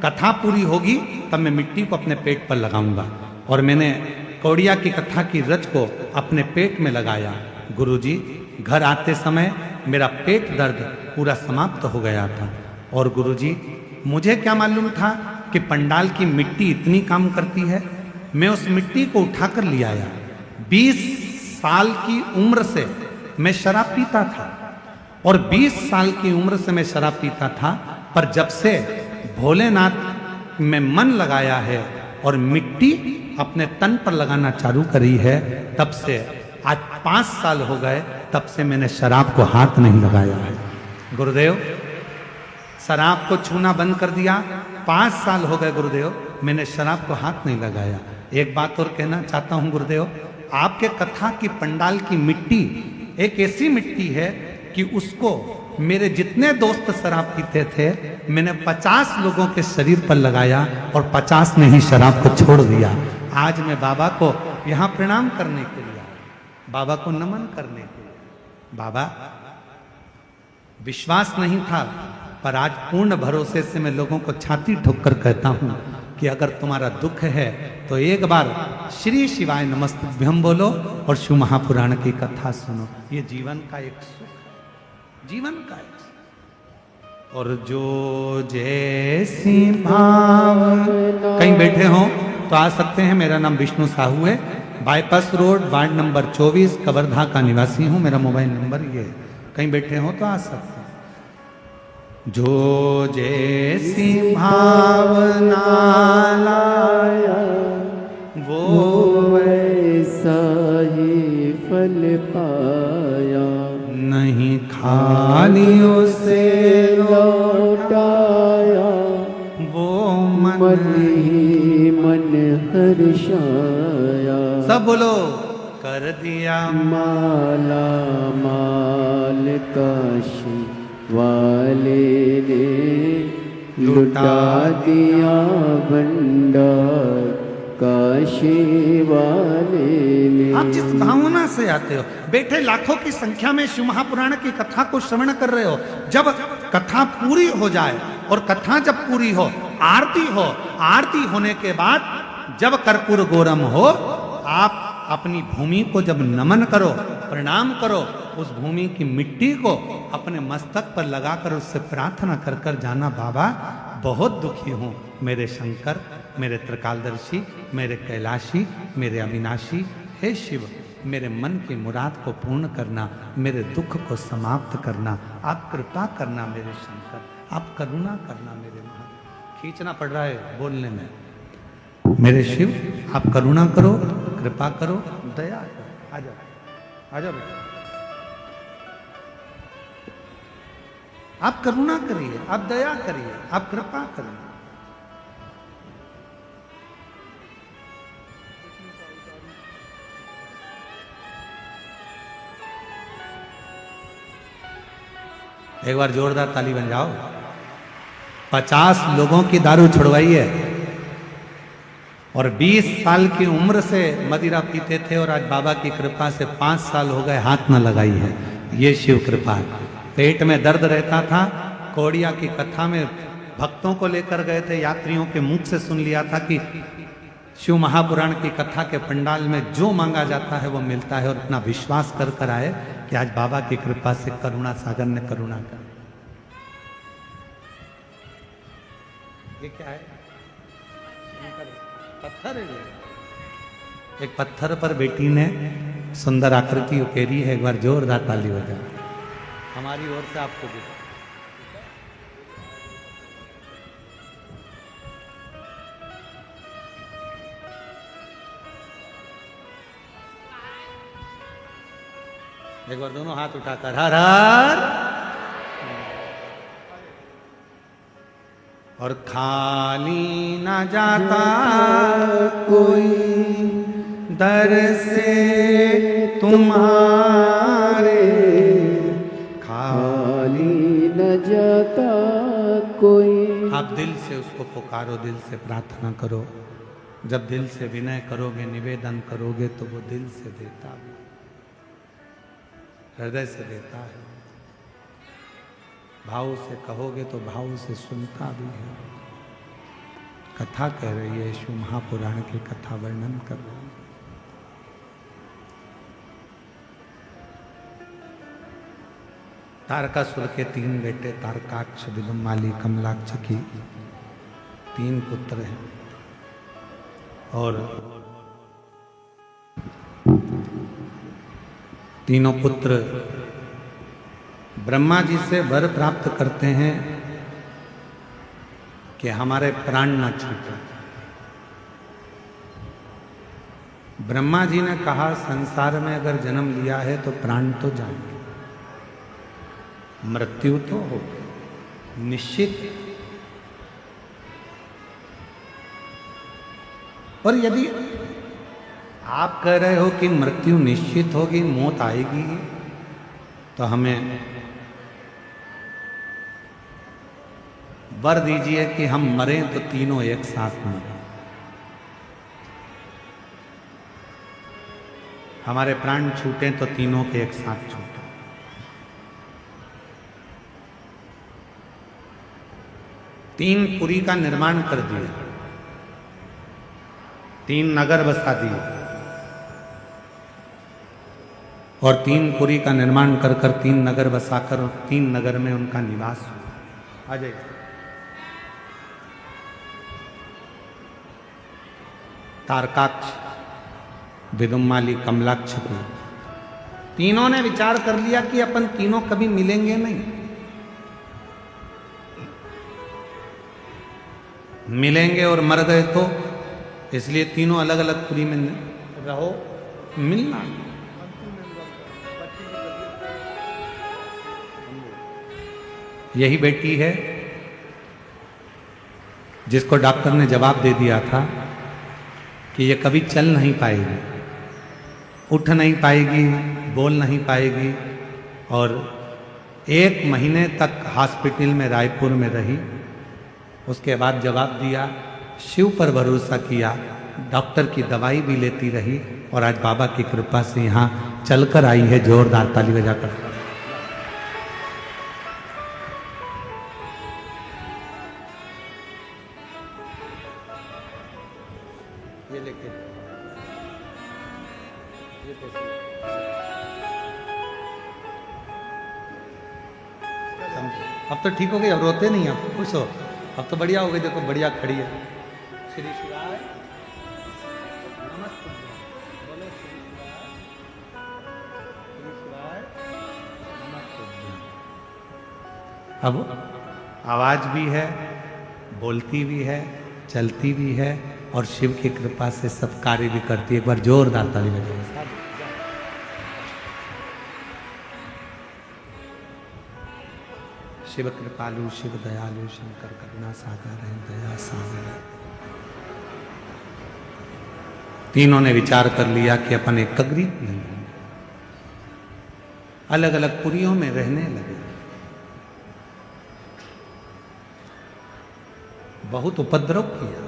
कथा पूरी होगी तब मैं मिट्टी को अपने पेट पर लगाऊंगा। और मैंने कौड़िया की कथा की रच को अपने पेट में लगाया। गुरुजी, घर आते समय मेरा पेट दर्द पूरा समाप्त हो गया था। और गुरुजी, मुझे क्या मालूम था कि पंडाल की मिट्टी इतनी काम करती है। मैं उस मिट्टी को उठाकर ले आया। 20 साल की उम्र से मैं शराब पीता था, और 20 साल की उम्र से मैं शराब पीता था, पर जब से भोलेनाथ में मन लगाया है और मिट्टी अपने तन पर लगाना चालू करी है, तब से आज 5 साल हो गए, तब से मैंने शराब को हाथ नहीं लगाया है। गुरुदेव, शराब को छूना बंद कर दिया। 5 साल हो गए गुरुदेव, मैंने शराब को हाथ नहीं लगाया। एक बात और कहना चाहता हूं गुरुदेव, आपके कथा की पंडाल की मिट्टी एक ऐसी मिट्टी है कि उसको मेरे जितने दोस्त शराब पीते थे, मैंने 50 लोगों के शरीर पर लगाया और 50 ने ही शराब को छोड़ दिया। आज मैं बाबा को यहाँ प्रणाम करने के लिए, बाबा को नमन करने के लिए। बाबा, विश्वास नहीं था, पर आज पूर्ण भरोसे से मैं लोगों को छाती ठोक कर कहता हूं कि अगर तुम्हारा दुख है तो एक बार श्री शिवाय नमस्तुभ्यम बोलो और शिव महापुराण की कथा सुनो। ये जीवन का एक सुख है, जीवन का एक सुख। और जो जैसी भावना, कहीं बैठे हो तो आ सकते हैं। मेरा नाम विष्णु साहू है, bypass road, ward number 24, Kawardha का निवासी हूँ। मेरा मोबाइल नंबर ये है, कहीं बैठे हो तो आ सकते हैं। जो जैसी भावना लाया वो वैसा ही फल पाया, नहीं खाली उसे लौटाया, वो मन ही मन हर्षाया। सब बोलो, कर दिया माला माल काशी वाले ने लुटा दिया भंडार काशी वाले ने। आप जिस भावना से आते हो, बैठे लाखों की संख्या में शिव महापुराण की कथा को श्रवण कर रहे हो, जब कथा पूरी हो जाए और कथा जब पूरी हो, आरती होने के बाद जब कर्पूर गौरम हो, आप अपनी भूमि को जब नमन करो, प्रणाम करो, उस भूमि की मिट्टी को अपने मस्तक पर लगाकर उससे प्रार्थना कर कर जाना, बाबा बहुत दुखी हूँ, मेरे शंकर, मेरे त्रिकालदर्शी, मेरे कैलाशी, मेरे अविनाशी, हे शिव, मेरे मन की मुराद को पूर्ण करना, मेरे दुख को समाप्त करना, आप कृपा करना मेरे शंकर, आप करुणा करना मेरे महादेव। खींचना पड़ रहा है बोलने में। मेरे शिव आप करुणा करो, कृपा करो, दया करो। आ जाओ, आ जाओ बेटा। आप करुणा करिए, आप दया करिए, आप कृपा करिए। एक बार जोरदार ताली बन जाओ। 50 लोगों की दारू छुड़वाई है और 20 साल की उम्र से मदिरा पीते थे और आज बाबा की कृपा से 5 साल हो गए हाथ न लगाई है। ये शिव कृपा है। पेट में दर्द रहता था, कौड़िया की कथा में भक्तों को लेकर गए थे, यात्रियों के मुख से सुन लिया था कि शिव महापुराण की कथा के पंडाल में जो मांगा जाता है वो मिलता है, और इतना विश्वास कर कर आए कि आज बाबा की कृपा से करुणा सागर ने करुणा कर। ये क्या है? पत्थर है ये। एक पत्थर पर बेटी ने सुंदर आकृति उकेरी है। एक बार जोरदार ताली बजा हमारी ओर से आपको भी। एक बार दोनों हाथ उठाकर हर हर। और खाली ना जाता कोई दर से तुम्हारे, खाली न जाता कोई। आप दिल से उसको पुकारो, दिल से प्रार्थना करो। जब दिल से विनय करोगे, निवेदन करोगे तो वो दिल से देता है, हृदय से देता है। भाव से कहोगे तो भाव से सुनता भी है। कथा कह रही है, शिव महापुराण की कथा वर्णन कर रही है। तारकासुर के 3 बेटे, तारकाक्ष, विदुमाली, कमलाक्ष की 3 पुत्र हैं। और तीनों पुत्र ब्रह्मा जी से वर प्राप्त करते हैं कि हमारे प्राण न छूटे। ब्रह्मा जी ने कहा संसार में अगर जन्म लिया है तो प्राण तो जाएंगे, मृत्यु तो हो निश्चित। और यदि आप कह रहे हो कि मृत्यु निश्चित होगी, मौत आएगी, तो हमें वर दीजिए कि हम मरें तो तीनों एक साथ मरें। हमारे प्राण छूटे तो तीनों के एक साथ छूटे। तीन पुरी का निर्माण कर दिया, 3 नगर बसा दिए, और 3 पुरी का निर्माण कर कर 3 नगर बसाकर और 3 नगर में उनका निवास हुआ। आ जाइए। तारकाक्ष, विदुमाली, कमलाक्ष को तीनों ने विचार कर लिया कि अपन तीनों कभी मिलेंगे नहीं, मिलेंगे और मर गए तो इसलिए तीनों अलग अलग पुरी में रहो, मिलना। यही बेटी है जिसको डॉक्टर ने जवाब दे दिया था कि ये कभी चल नहीं पाएगी, उठ नहीं पाएगी, बोल नहीं पाएगी, और 1 महीने तक हॉस्पिटल में रायपुर में रही। उसके बाद जवाब दिया, शिव पर भरोसा किया, डॉक्टर की दवाई भी लेती रही, और आज बाबा की कृपा से यहाँ चलकर आई है। जोरदार ताली बजाकर। ये लेके ये अब तो ठीक हो गई, अब रोते नहीं, आप खुश हो, अब तो बढ़िया हो गई। देखो बढ़िया खड़ी है। श्री शिवाय नमस्ते, बोलो श्री शिवाय नमस्ते। अब आवाज भी है, बोलती भी है, चलती भी है, और शिव की कृपा से सब कार्य भी करती है। एक बार जोरदार ताली बजाइए। शिव कृपालु, शिव दयालु, शंकर करुणा सागर है, दया सागर है। तीनों ने विचार कर लिया कि अपन एकाग्रित नहीं, अलग अलग पुरियों में रहने लगे। बहुत उपद्रव किया,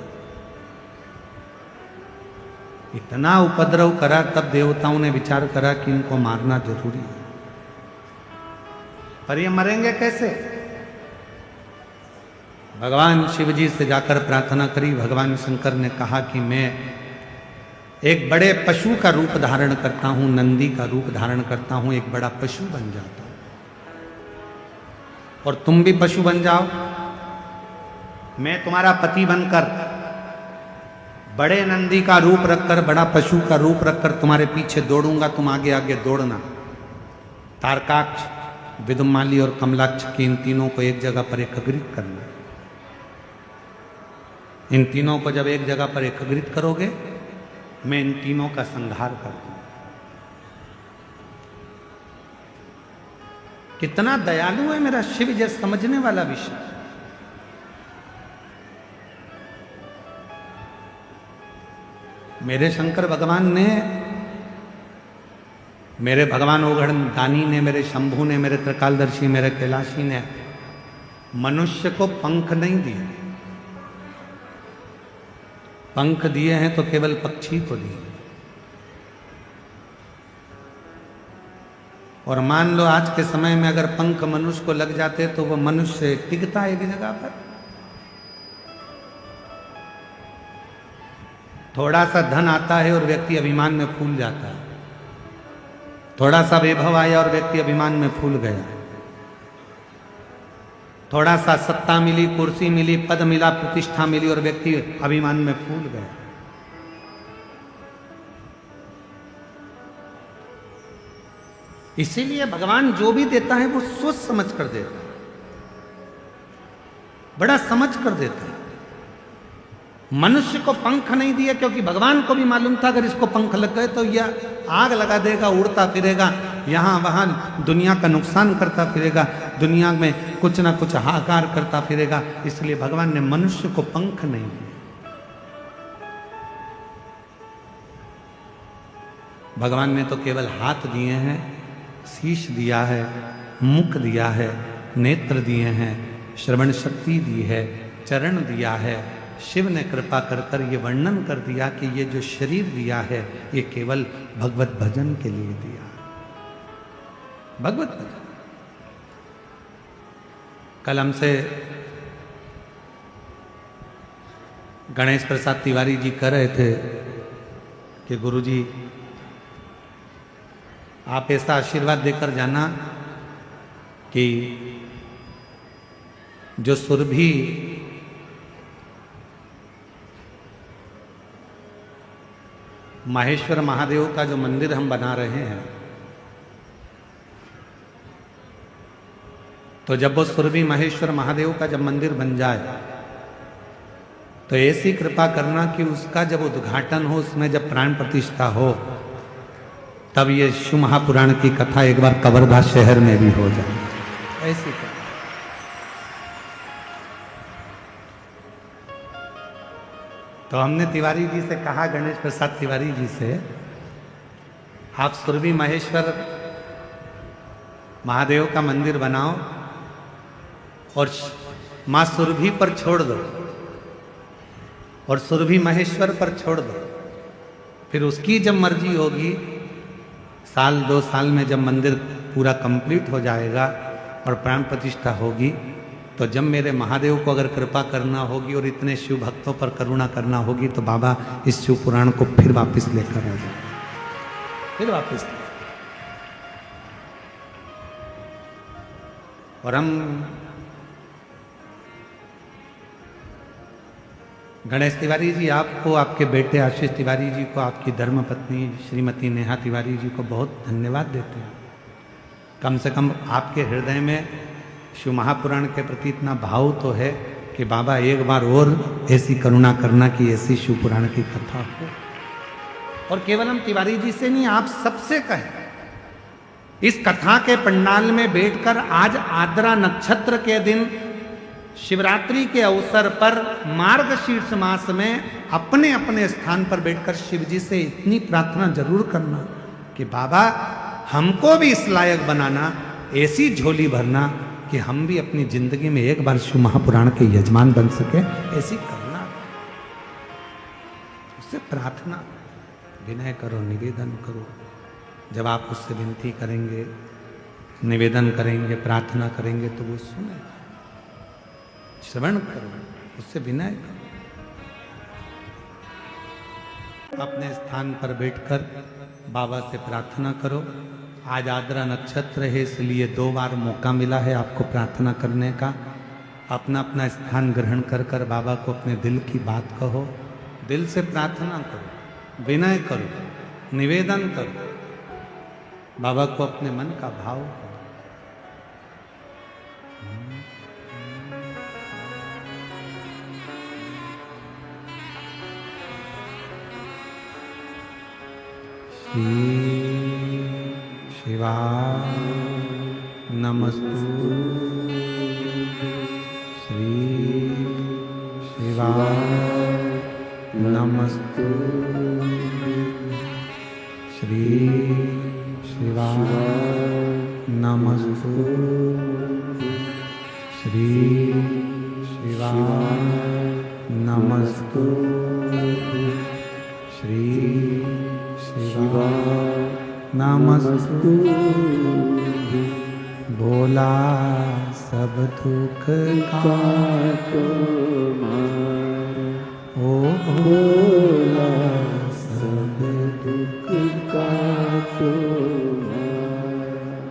इतना उपद्रव करा, तब देवताओं ने विचार करा कि इनको मारना जरूरी है। पर ये मरेंगे कैसे? भगवान शिव जी से जाकर प्रार्थना करी। भगवान शंकर ने कहा कि मैं एक बड़े पशु का रूप धारण करता हूं, नंदी का रूप धारण करता हूं, एक बड़ा पशु बन जाता हूं, और तुम भी पशु बन जाओ। मैं तुम्हारा पति बनकर बड़े नंदी का रूप रखकर, बड़ा पशु का रूप रखकर तुम्हारे पीछे दौड़ूंगा, तुम आगे आगे दौड़ना। तारकाक्ष, विदुमाली और कमलाक्ष की इन तीनों को एक जगह पर एकत्रित करना। इन तीनों को जब एक जगह पर एकत्रित करोगे, मैं इन तीनों का संहार कर दूंगा। कितना दयालु है मेरा शिव, ये समझने वाला विषय। मेरे शंकर भगवान ने, मेरे भगवान ओघड़ दानी ने, मेरे शंभू ने, मेरे त्रिकालदर्शी, मेरे कैलाशी ने मनुष्य को पंख नहीं दिए। पंख दिए हैं तो केवल पक्षी को दिए। और मान लो आज के समय में अगर पंख मनुष्य को लग जाते तो वो मनुष्य टिकता है एक जगह पर। थोड़ा सा धन आता है और व्यक्ति अभिमान में फूल जाता है, थोड़ा सा वैभव आया और व्यक्ति अभिमान में फूल गया, थोड़ा सा सत्ता मिली, कुर्सी मिली, पद मिला, प्रतिष्ठा मिली और व्यक्ति अभिमान में फूल गया। इसीलिए भगवान जो भी देता है वो सोच समझ कर देता है, बड़ा समझ कर देता है। मनुष्य को पंख नहीं दिए क्योंकि भगवान को भी मालूम था अगर इसको पंख लग गए तो यह आग लगा देगा, उड़ता फिरेगा, यहां वहां दुनिया का नुकसान करता फिरेगा, दुनिया में कुछ ना कुछ हाहाकार करता फिरेगा। इसलिए भगवान ने मनुष्य को पंख नहीं दिए। भगवान ने तो केवल हाथ दिए हैं, शीश दिया है, मुख दिया है, नेत्र दिए हैं, श्रवण शक्ति दी है, चरण दिया है। शिव ने कृपा कर कर ये वर्णन कर दिया कि ये जो शरीर दिया है ये केवल भगवत भजन के लिए दिया। भगवत भजन। कल हमसे गणेश प्रसाद तिवारी जी कह रहे थे कि गुरुजी आप ऐसा आशीर्वाद देकर जाना कि जो सुरभि माहेश्वर महादेव का जो मंदिर हम बना रहे हैं, तो जब वो सुरभि महेश्वर महादेव का जब मंदिर बन जाए तो ऐसी कृपा करना कि उसका जब उद्घाटन हो, उसमें जब प्राण प्रतिष्ठा हो, तब ये शिव महापुराण की कथा एक बार कवर्धा शहर में भी हो जाए। ऐसी कथा। तो हमने तिवारी जी से कहा, गणेश प्रसाद तिवारी जी से, आप सुरभि महेश्वर महादेव का मंदिर बनाओ और मां सुरभि पर छोड़ दो और सुरभि महेश्वर पर छोड़ दो। फिर उसकी जब मर्जी होगी, साल 2 साल में जब मंदिर पूरा कंप्लीट हो जाएगा और प्राण प्रतिष्ठा होगी, तो जब मेरे महादेव को अगर कृपा करना होगी और इतने शिव भक्तों पर करुणा करना होगी तो बाबा इस शिव पुराण को फिर वापस लेकर आ जाए, फिर वापस। और हम गणेश तिवारी जी, आपको, आपके बेटे आशीष तिवारी जी को, आपकी धर्मपत्नी श्रीमती नेहा तिवारी जी को बहुत धन्यवाद देते हैं। कम से कम आपके हृदय में शिव महापुराण के प्रति इतना भाव तो है कि बाबा एक बार और ऐसी करुणा करना कि ऐसी शिव पुराण की कथा हो। और केवल हम तिवारी जी से नहीं, आप सबसे कहें। इस कथा के पंडाल में बैठकर आज आद्रा नक्षत्र के दिन शिवरात्रि के अवसर पर मार्गशीर्ष मास में अपने अपने स्थान पर बैठकर शिव जी से इतनी प्रार्थना जरूर करना कि बाबा हमको भी इस लायक बनाना, ऐसी झोली भरना कि हम भी अपनी जिंदगी में एक बार शिव महापुराण के यजमान बन सके, ऐसी करना। उससे प्रार्थना, विनय करो, निवेदन करो। जब आप उससे विनती करेंगे, निवेदन करेंगे, प्रार्थना करेंगे तो वो सुने। श्रवण करो, उससे विनय करो। अपने स्थान पर बैठकर बाबा से प्रार्थना करो। आज आद्रा नक्षत्र है, इसलिए 2 बार मौका मिला है आपको प्रार्थना करने का। अपना अपना स्थान ग्रहण कर कर बाबा को अपने दिल की बात कहो, दिल से प्रार्थना करो, विनय करो, निवेदन करो। बाबा को अपने मन का भाव करो। शिवाय नमस्तु, श्री शिवाय नमस्तु, श्री शिवाय नमस्तु, श्री शिवाय नमस्तु, श्री शिवाय नमस्तु। भोला सब दुख काटो मार, ओ भोला सब दुख काटो मार।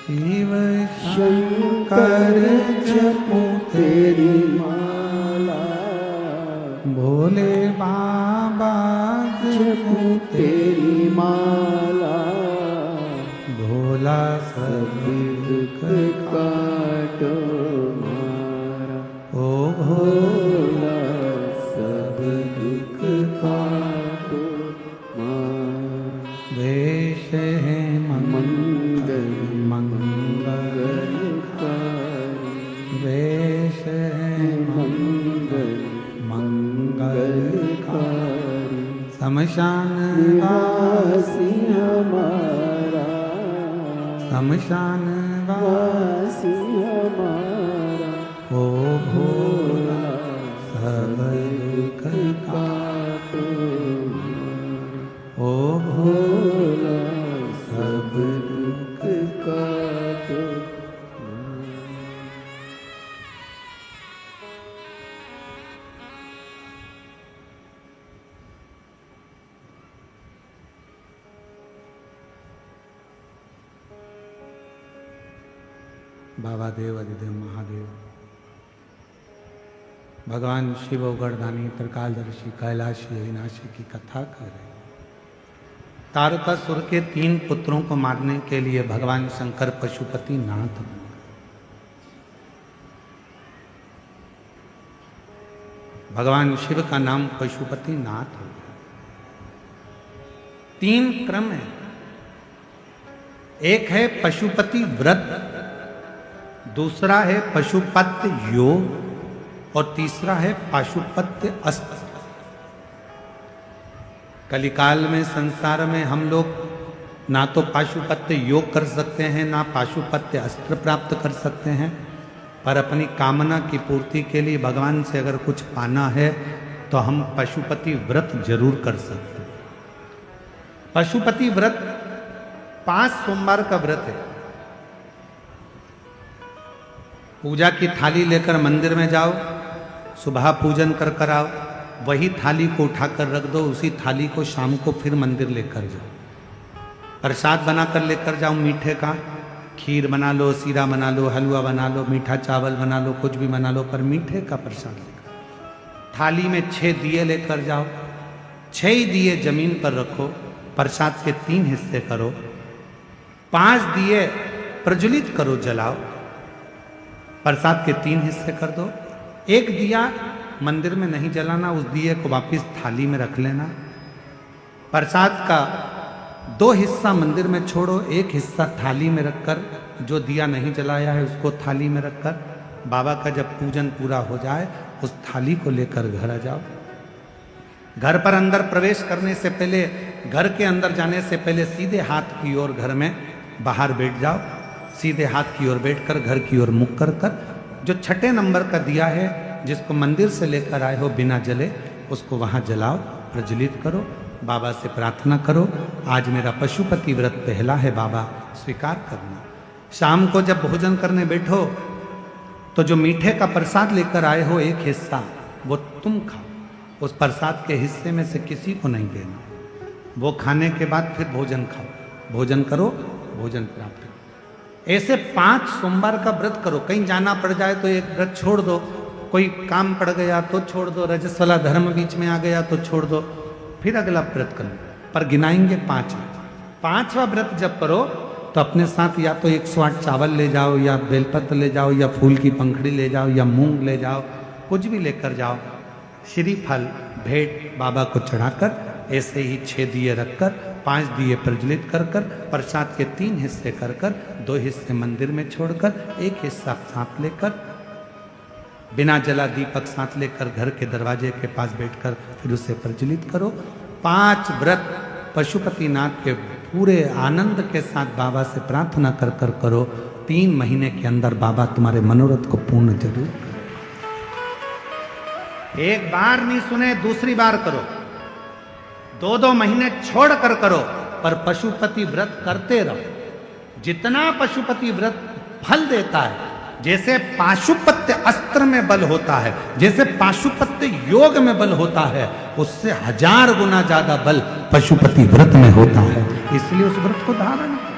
शिव शंकर जपो तेरी माला, भोले बाबा जपो तेरी माला। भोला सब दुख काटो मारा, ओ भोला सब दुख काटो मारा। वेश है मंगल मंगलकारी, वेश है मंगल मंगलकारी। शमशान वासी हमारा, शमशान वासी हमारा। ओ भोला सब दुख काटो मारा, ओ भोला सब दुख काटो मारा। बाबा देव अधिदेव महादेव, भगवान शिव गणदानी त्रिकालदर्शी कैलाशी अविनाशी की कथा कर रहे। तारकासुर के 3 पुत्रों को मारने के लिए भगवान शंकर पशुपति नाथ बने। भगवान शिव का नाम पशुपति नाथ हो गया। 3 क्रम है। एक है पशुपति व्रत, दूसरा है पशुपत्य योग और तीसरा है पाशुपत्य अस्त्र। कलिकाल में संसार में हम लोग ना तो पाशुपत्य योग कर सकते हैं, ना पाशुपत्य अस्त्र प्राप्त कर सकते हैं, पर अपनी कामना की पूर्ति के लिए भगवान से अगर कुछ पाना है तो हम पशुपति व्रत जरूर कर सकते हैं। पशुपति व्रत 5 सोमवार का व्रत है। पूजा की थाली लेकर मंदिर में जाओ, सुबह पूजन कर कर आओ, वही थाली को उठाकर रख दो, उसी थाली को शाम को फिर मंदिर लेकर जाओ। प्रसाद बनाकर लेकर जाओ, मीठे का खीर बना लो, सीरा बना लो, हलवा बना लो, मीठा चावल बना लो, कुछ भी बना लो, पर मीठे का प्रसाद लेकर। थाली में 6 दिए लेकर जाओ, 6 ही दिए जमीन पर रखो, प्रसाद के 3 हिस्से करो, 5 दिए प्रज्वलित करो, जलाओ, प्रसाद के 3 हिस्से कर दो, एक दिया मंदिर में नहीं जलाना, उस दिए को वापस थाली में रख लेना। प्रसाद का 2 हिस्सा मंदिर में छोड़ो, 1 हिस्सा थाली में रखकर, जो दिया नहीं जलाया है उसको थाली में रखकर बाबा का जब पूजन पूरा हो जाए उस थाली को लेकर घर आ जाओ। घर पर अंदर प्रवेश करने से पहले, घर के अंदर जाने से पहले सीधे हाथ की ओर घर में बाहर बैठ जाओ। सीधे हाथ की ओर बैठकर घर की ओर मुख कर कर जो 6 नंबर का दिया है जिसको मंदिर से लेकर आए हो बिना जले, उसको वहां जलाओ, प्रज्वलित करो, बाबा से प्रार्थना करो, आज मेरा पशुपति व्रत पहला है बाबा, स्वीकार करना। शाम को जब भोजन करने बैठो तो जो मीठे का प्रसाद लेकर आए हो 1 हिस्सा वो तुम खाओ, उस प्रसाद के हिस्से में से किसी को नहीं देना। वो खाने के बाद फिर भोजन खाओ, भोजन करो, भोजन प्राप्त करो। ऐसे 5 सोमवार का व्रत करो। कहीं जाना पड़ जाए तो एक व्रत छोड़ दो, कोई काम पड़ गया तो छोड़ दो, रजस वाला धर्म बीच में आ गया तो छोड़ दो, फिर अगला व्रत करो। पर गिनाएंगे 5। 5वां व्रत जब करो तो अपने साथ या तो 108 चावल ले जाओ, या बेलपत्र ले जाओ, या फूल की पंखड़ी ले जाओ, या मूंग ले जाओ, कुछ भी लेकर जाओ। श्रीफल भेंट बाबा को चढ़ाकर ऐसे ही 6 दिए रखकर 5 दिए प्रज्वलित कर कर प्रसाद के 3 हिस्से कर कर 2 हिस्से मंदिर में छोड़कर 1 हिस्सा साथ लेकर बिना जला दीपक साथ लेकर घर के दरवाजे के पास बैठकर फिर उसे प्रज्वलित करो। 5 व्रत पशुपतिनाथ के पूरे आनंद के साथ बाबा से प्रार्थना कर कर करो। 3 महीने के अंदर बाबा तुम्हारे मनोरथ को पूर्ण जरूर करें। एक बार नहीं सुने, दूसरी बार करो, 2-2 महीने छोड़ कर करो, पर पशुपति व्रत करते रहो। जितना पशुपति व्रत फल देता है, जैसे पाशुपत्य अस्त्र में बल होता है, जैसे पाशुपत्य योग में बल होता है, उससे 1000 गुना ज्यादा बल पशुपति व्रत में होता है। इसलिए उस व्रत को धारण करो।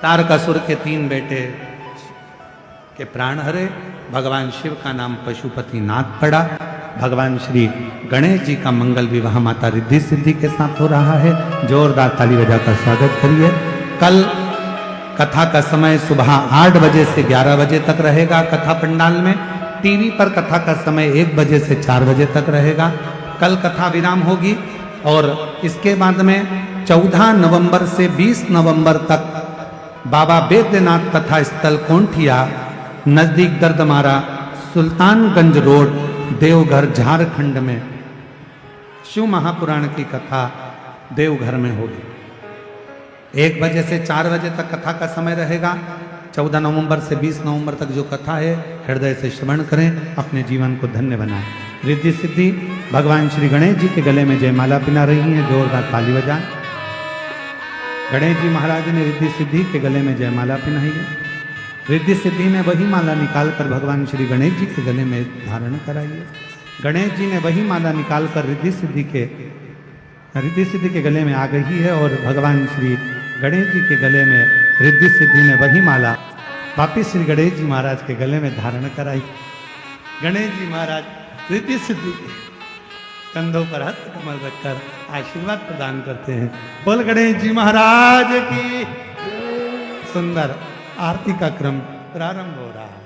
तारकासुर के 3 बेटे के प्राण हरे, भगवान शिव का नाम पशुपतिनाथ पड़ा। भगवान श्री गणेश जी का मंगल विवाह माता रिद्धि सिद्धि के साथ हो रहा है। जोरदार ताली बजाकर स्वागत करिए। कल कथा का समय सुबह 8 बजे से 11 बजे तक रहेगा कथा पंडाल में। टीवी पर कथा का समय 1 बजे से 4 बजे तक रहेगा। कल कथा विराम होगी और इसके बाद में 14 नवंबर से 20 नवंबर तक बाबा बैद्यनाथ कथा स्थल कोंठिया नजदीक दर्दमारा सुल्तानगंज रोड देवघर झारखंड में शिव महापुराण की कथा देवघर में होगी। 1 बजे से 4 बजे तक कथा का समय रहेगा। 14 नवंबर से 20 नवंबर तक जो कथा है हृदय से श्रवण करें, अपने जीवन को धन्य बनाएं। रिद्धि सिद्धि भगवान श्री गणेश जी के गले में जयमाला पिना रही है, जोरदार ताली बजाएं। गणेश जी महाराज ने रिद्धि सिद्धि के गले में जयमाला पिनाई है। रिद्धि सिद्धि ने वही माला निकालकर भगवान श्री गणेश जी के गले में धारण कराई है। गणेश जी ने वही माला निकालकर रिद्धि सिद्धि के गले में आ गई है और भगवान श्री गणेश जी के गले में रिद्धि सिद्धि ने वही माला वापिस श्री गणेश जी महाराज के गले में धारण कराई। गणेश जी महाराज रिद्धि सिद्धि के कंधों पर हस्त कमल रखकर आशीर्वाद प्रदान करते हैं। बोल गणेश जी महाराज की। सुंदर आरती का क्रम प्रारंभ हो रहा है।